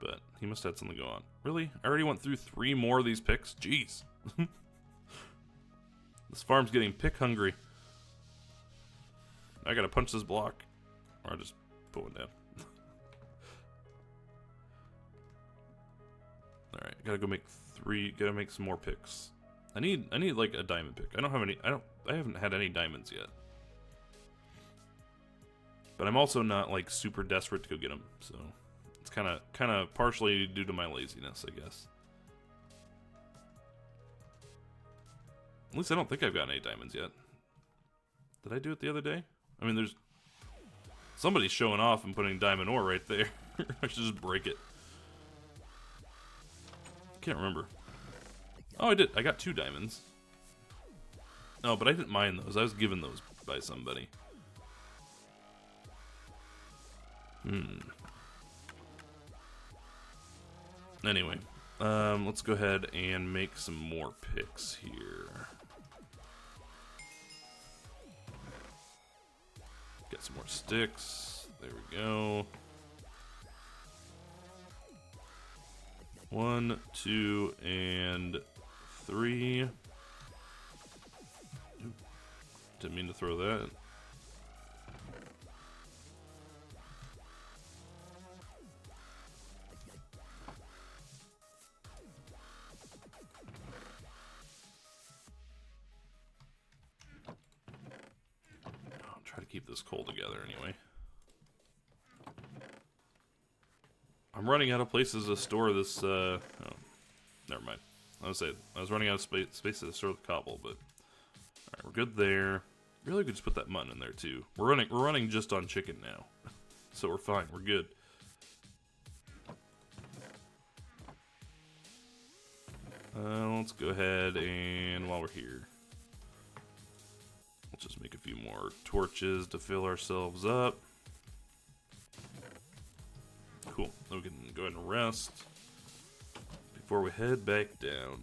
But he must have had something go on. Really? I already went through 3 more of these picks? Jeez. This farm's getting pick hungry. I gotta punch this block. Or I'll just put one down. Alright, gotta go make 3, gotta make some more picks. I need like a diamond pick. I don't have any, I haven't had any diamonds yet. But I'm also not like super desperate to go get them, so it's kind of partially due to my laziness, I guess. At least I don't think I've gotten any diamonds yet. Did I do it the other day? I mean, there's somebody's showing off and putting diamond ore right there. I should just break it. Can't remember. Oh, I did. I got 2 diamonds. Oh, but I didn't mine those. I was given those by somebody. Anyway, let's go ahead and make some more picks here. Get some more sticks. There we go. 1, 2, and 3. Oop. Didn't mean to throw that. I'll try to keep this coal together anyway. I'm running out of places to store this, oh, never mind. I was running out of space to store the cobble, but alright, we're good there. Really could just put that mutton in there too. We're running just on chicken now. So we're fine, we're good. Let's go ahead and while we're here, we'll just make a few more torches to fill ourselves up. Cool. Then we can go ahead and rest before we head back down.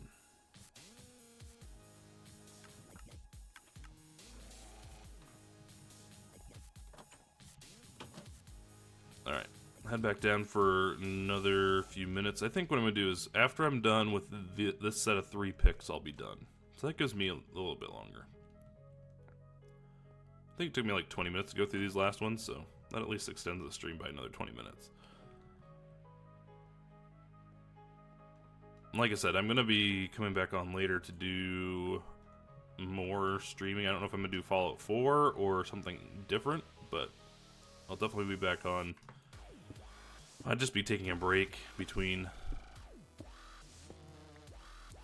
Alright. Head back down for another few minutes. I think what I'm going to do is, after I'm done with this set of 3 picks, I'll be done. So that gives me a little bit longer. I think it took me like 20 minutes to go through these last ones, so that at least extends the stream by another 20 minutes. Like I said, I'm going to be coming back on later to do more streaming. I don't know if I'm going to do Fallout 4 or something different, but I'll definitely be back on. I'd just be taking a break between.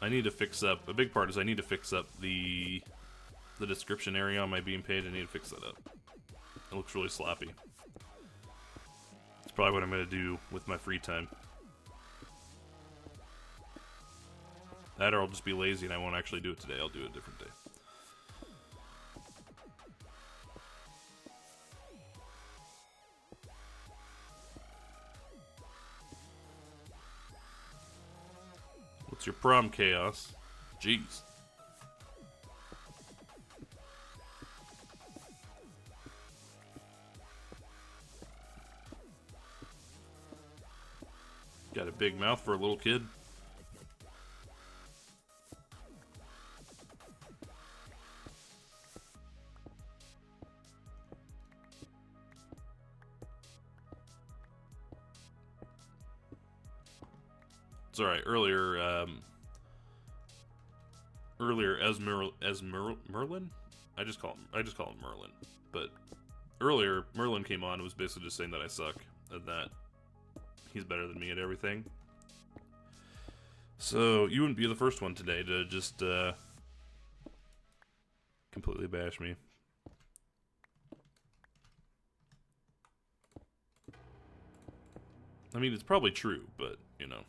I need to fix up, a big part is I need to fix up the description area on my beam page. I need to fix that up. It looks really sloppy. It's probably what I'm going to do with my free time. That or I'll just be lazy and I won't actually do it today. I'll do it a different day. What's your problem, Chaos? Jeez. Got a big mouth for a little kid. It's alright. Earlier, Merlin? I just call him Merlin. But earlier, Merlin came on and was basically just saying that I suck and that he's better than me at everything. So you wouldn't be the first one today to just completely bash me. I mean, it's probably true, but you know.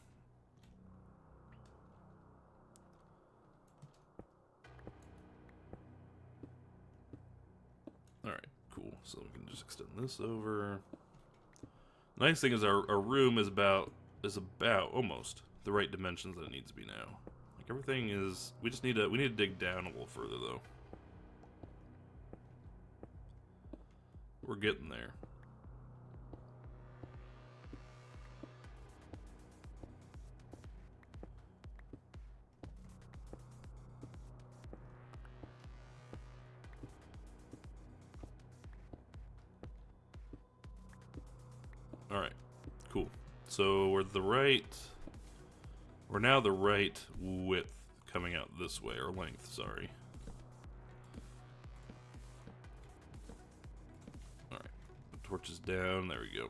Alright, cool. So we can just extend this over. Nice thing is our room is about almost the right dimensions that it needs to be now. Like everything is, we need to dig down a little further though. We're getting there. Alright, cool. So we're now the right width coming out this way, or length, sorry. Alright, torch is down, there we go.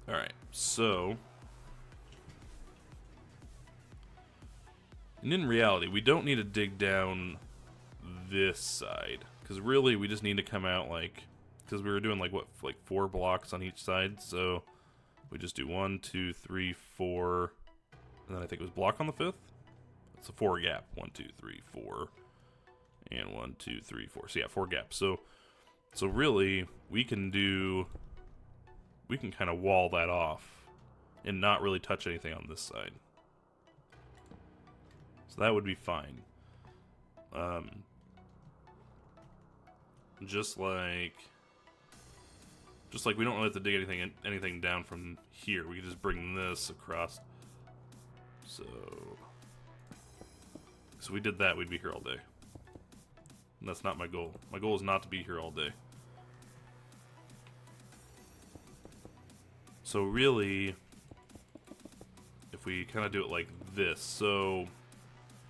Alright, so and in reality, we don't need to dig down this side. Because really, we just need to come out like... Because we were doing like, what, like 4 blocks on each side. So we just do 1, 2, 3, 4. And then I think it was block on the 5th? It's a 4 gap. 1, 2, 3, 4. And 1, 2, 3, 4. So yeah, 4 gaps. So really, we can kind of wall that off. And not really touch anything on this side. So that would be fine. Just like we don't really have to dig anything down from here. We can just bring this across. So we did that, we'd be here all day. And that's not my goal. My goal is not to be here all day. So really, if we kind of do it like this, so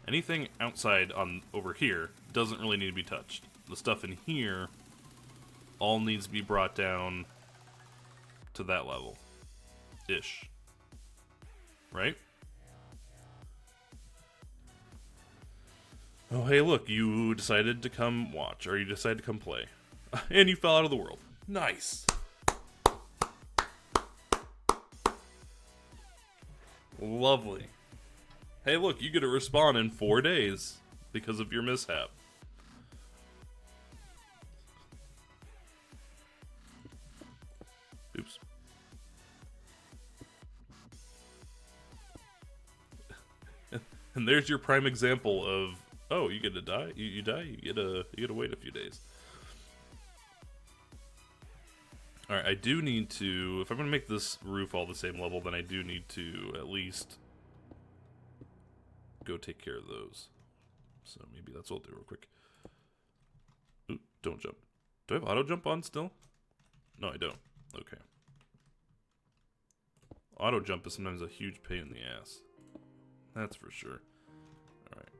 anything outside over here doesn't really need to be touched. The stuff in here all needs to be brought down to that level. Ish. Right? Oh, hey, look, you decided to come watch, or you decided to come play. And you fell out of the world. Nice! Lovely. Hey, look, you get to respawn in 4 days because of your mishap. Oops. And there's your prime example of, oh, you get to die? You die? You get to wait a few days. Alright, I do need to, if I'm going to make this roof all the same level, then I do need to at least go take care of those. So maybe that's what I'll do real quick. Ooh, don't jump. Do I have auto jump on still? No, I don't. Okay. Auto jump is sometimes a huge pain in the ass. That's for sure. Alright.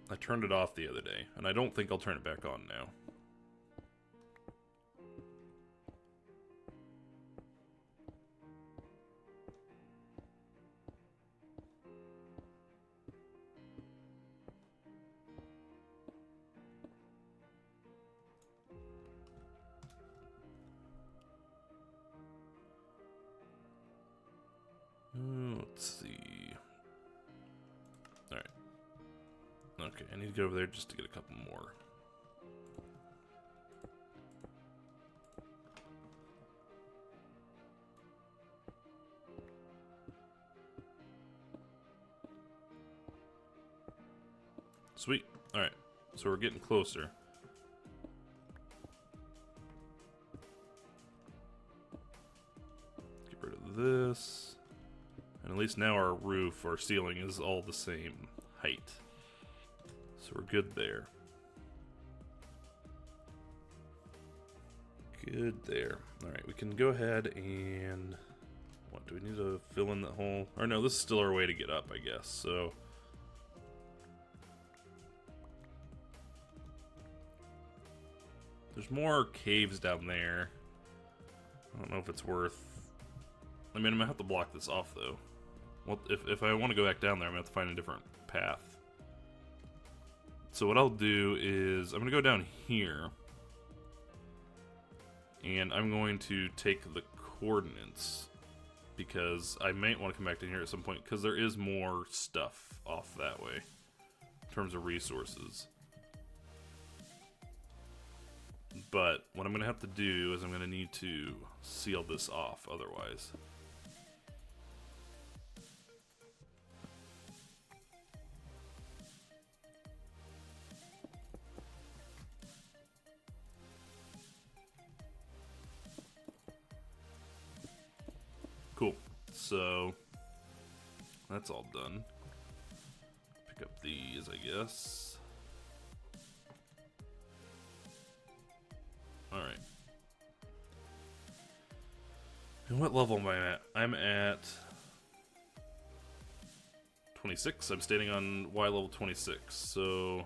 I turned it off the other day, and I don't think I'll turn it back on now. Let's see. Alright. Okay, I need to get over there just to get a couple more. Sweet. Alright, so we're getting closer. Get rid of this. And at least now our roof, our ceiling is all the same height. So we're good there. Good there. Alright, we can go ahead and... What, do we need to fill in that hole? Or no, this is still our way to get up, I guess. So... There's more caves down there. I don't know if it's worth... I mean, I'm gonna have to block this off, though. Well, if I want to go back down there, I'm gonna have to find a different path. So what I'll do is, I'm gonna go down here. And I'm going to take the coordinates. Because I might want to come back down here at some point, because there is more stuff off that way. In terms of resources. But what I'm going to have to do is I'm going to need to seal this off otherwise. Cool. So that's all done. Pick up these, I guess. Alright. And what level am I at? I'm at 26. I'm standing on Y level 26. So...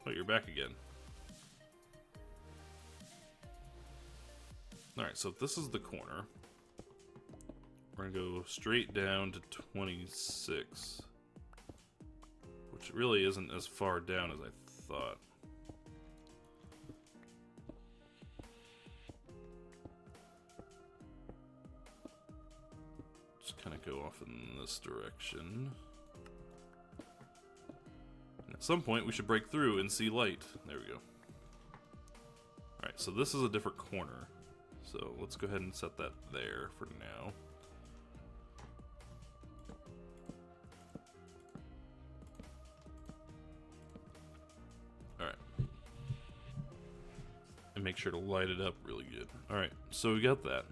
Oh, you're back again. Alright, so this is the corner. We're gonna go straight down to 26. Which really isn't as far down as I thought. Kind of go off in this direction. And at some point we should break through and see light. There we go. Alright, so this is a different corner. So let's go ahead and set that there for now. Alright. And make sure to light it up really good. Alright, so we got that.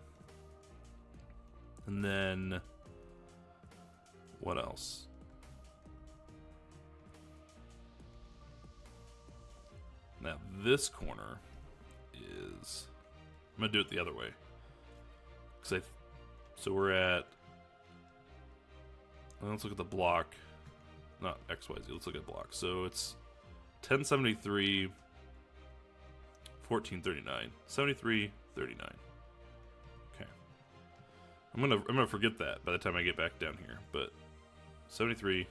And then... What else? Now this corner is... I'm gonna do it the other way. So we're at... Well, let's look at the block. Not XYZ, let's look at block. So it's 1073, 1439, 73, 39. Okay. I'm gonna forget that by the time I get back down here, but 73,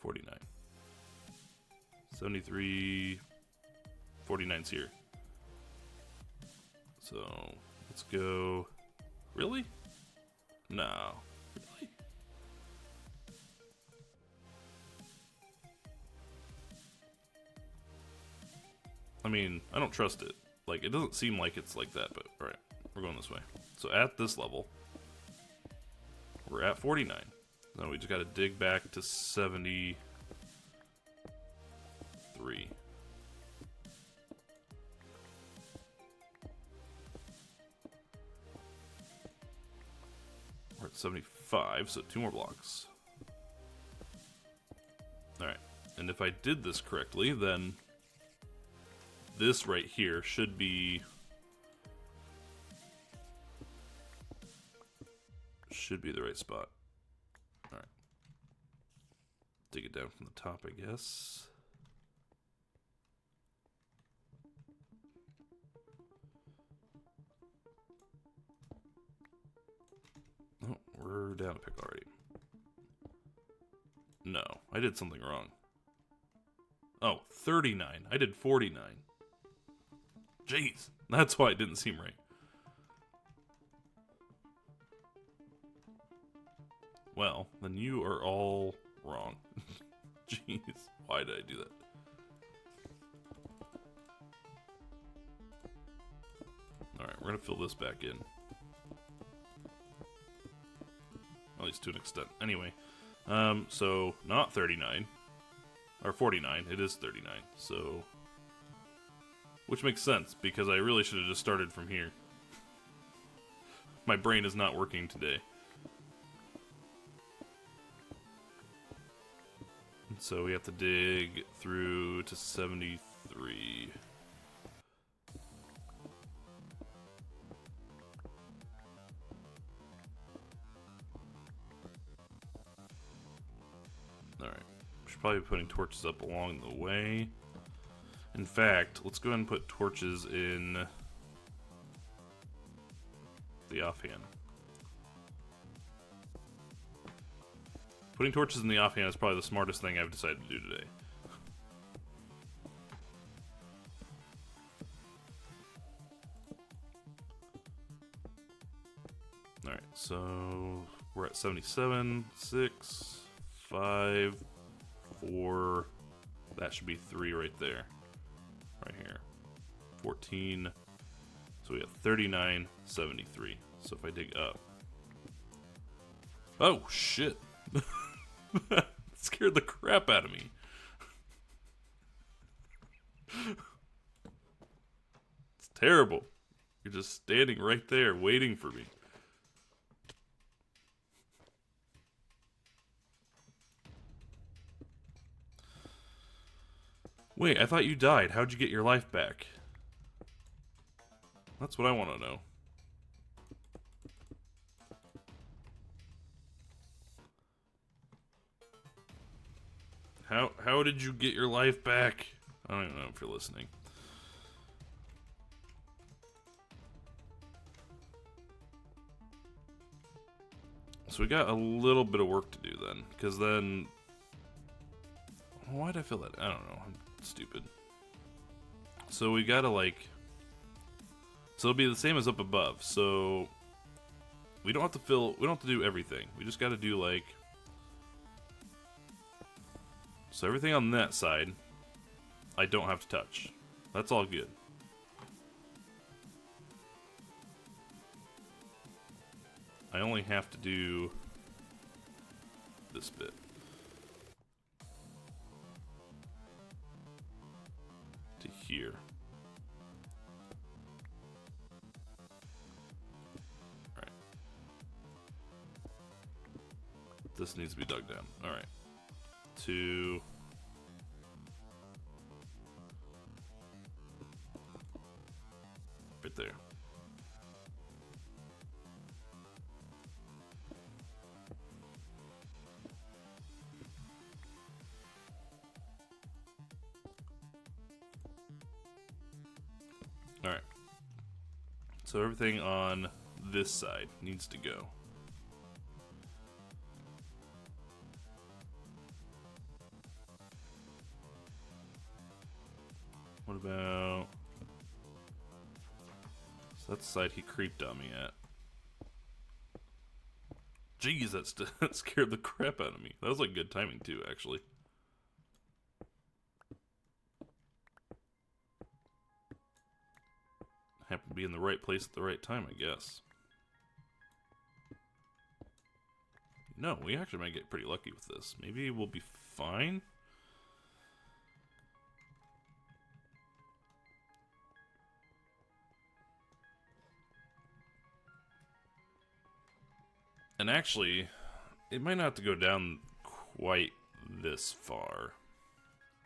49. 73, 49's here. So, let's go... Really? No. Really? I mean, I don't trust it. Like, it doesn't seem like it's like that, but alright. We're going this way. So at this level, we're at 49. Now we just gotta dig back to 73. We're at 75, so 2 more blocks. Alright, and if I did this correctly, then this right here should be... the right spot. Alright. Dig it down from the top, I guess. Oh, we're down a pick already. No, I did something wrong. Oh, 39. I did 49. Jeez, that's why it didn't seem right. Well, then you are all wrong. Jeez, why did I do that? Alright, we're gonna fill this back in. At least to an extent. Anyway, so not 39. Or 49, it is 39, so... Which makes sense, because I really should have just started from here. My brain is not working today. So we have to dig through to 73. Alright. We should probably be putting torches up along the way. In fact, let's go ahead and put torches in the offhand. Putting torches in the offhand is probably the smartest thing I've decided to do today. Alright, so we're at 77, 6, 5, 4, that should be 3 right there. Right here. 14, so we have 39, 73. So if I dig up. Oh, shit. That scared the crap out of me. It's terrible. You're just standing right there waiting for me. Wait, I thought you died. How'd you get your life back? That's what I want to know. How did you get your life back? I don't even know if you're listening. So we got a little bit of work to do then, because then... Why'd I feel that? I don't know. I'm stupid. So we gotta like... So it'll be the same as up above. So we don't have to fill... We don't have to do everything. We just gotta do like... So everything on that side, I don't have to touch. That's all good. I only have to do this bit. To here. Alright. This needs to be dug down. Alright. To... right there. Alright. So everything on this side needs to go. What about... So that's the side he creeped on me at. Jeez, that scared the crap out of me. That was like good timing too, actually. Happened to be in the right place at the right time, I guess. No, we actually might get pretty lucky with this. Maybe we'll be fine? And actually, it might not have to go down quite this far.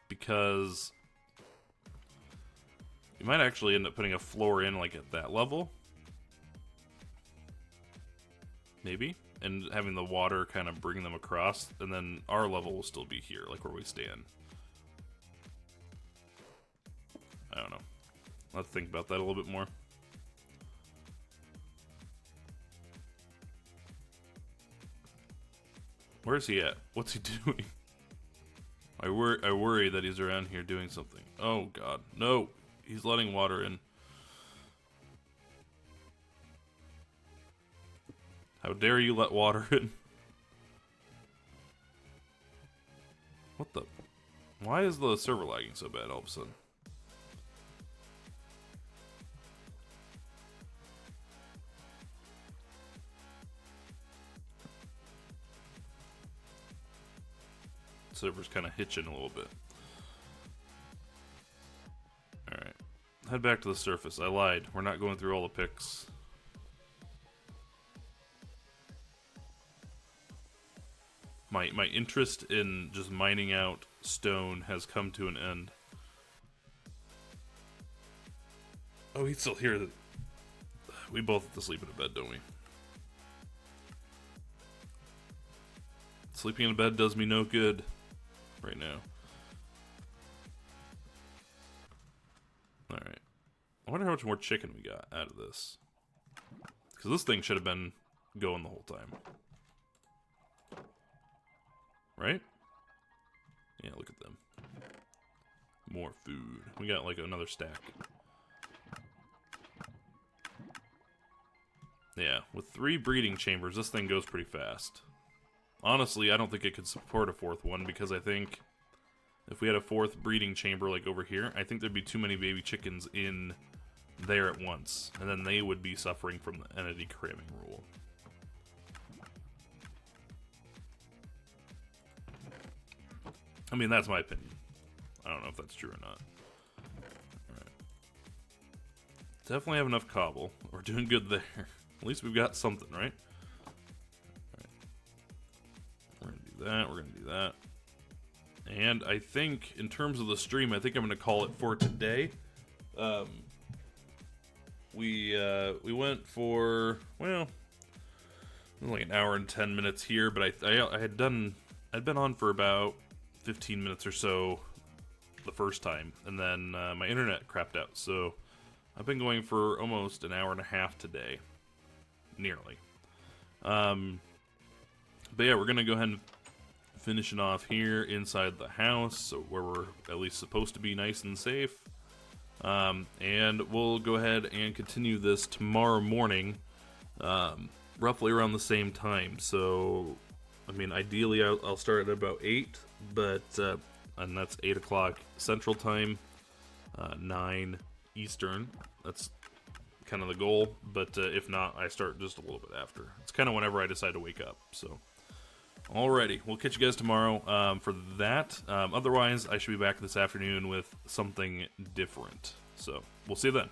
Because you might actually end up putting a floor in like at that level. Maybe. And having the water kind of bring them across. And then our level will still be here, like where we stand. I don't know. I'll have to think about that a little bit more. Where's he at? What's he doing? I worry that he's around here doing something. Oh god. No! He's letting water in. How dare you let water in? What the... Why is the server lagging so bad all of a sudden? Server's kind of hitching a little bit. Alright. Head back to the surface. I lied. We're not going through all the picks. my interest in just mining out stone has come to an end. Oh, he's still here. We both have to sleep in a bed, don't we? Sleeping in a bed does me no good right now. Alright. I wonder how much more chicken we got out of this. Because this thing should have been going the whole time. Right? Yeah, look at them. More food. We got like another stack. Yeah, with 3 breeding chambers, this thing goes pretty fast. Honestly, I don't think it could support a 4th one, because I think if we had a 4th breeding chamber like over here, I think there'd be too many baby chickens in there at once, and then they would be suffering from the entity cramming rule. I mean, that's my opinion. I don't know if that's true or not. Alright. Definitely have enough cobble. We're doing good there. At least we've got something, right? Alright. We're gonna do that, we're gonna do that. And I think, in terms of the stream, I think I'm gonna call it for today. We went for, well, it was like an hour and 10 minutes here, but I'd been on for about 15 minutes or so the first time, and then my internet crapped out, so I've been going for almost an hour and a half today. Nearly. But yeah, we're gonna go ahead and finish it off here inside the house, so where we're at least supposed to be nice and safe. And we'll go ahead and continue this tomorrow morning, roughly around the same time. So, I mean, ideally I'll start at about 8, but, and that's 8 o'clock Central Time, 9 Eastern. That's kind of the goal, but if not, I start just a little bit after. It's kind of whenever I decide to wake up, so. Alrighty, we'll catch you guys tomorrow for that. Otherwise, I should be back this afternoon with something different. So, we'll see you then.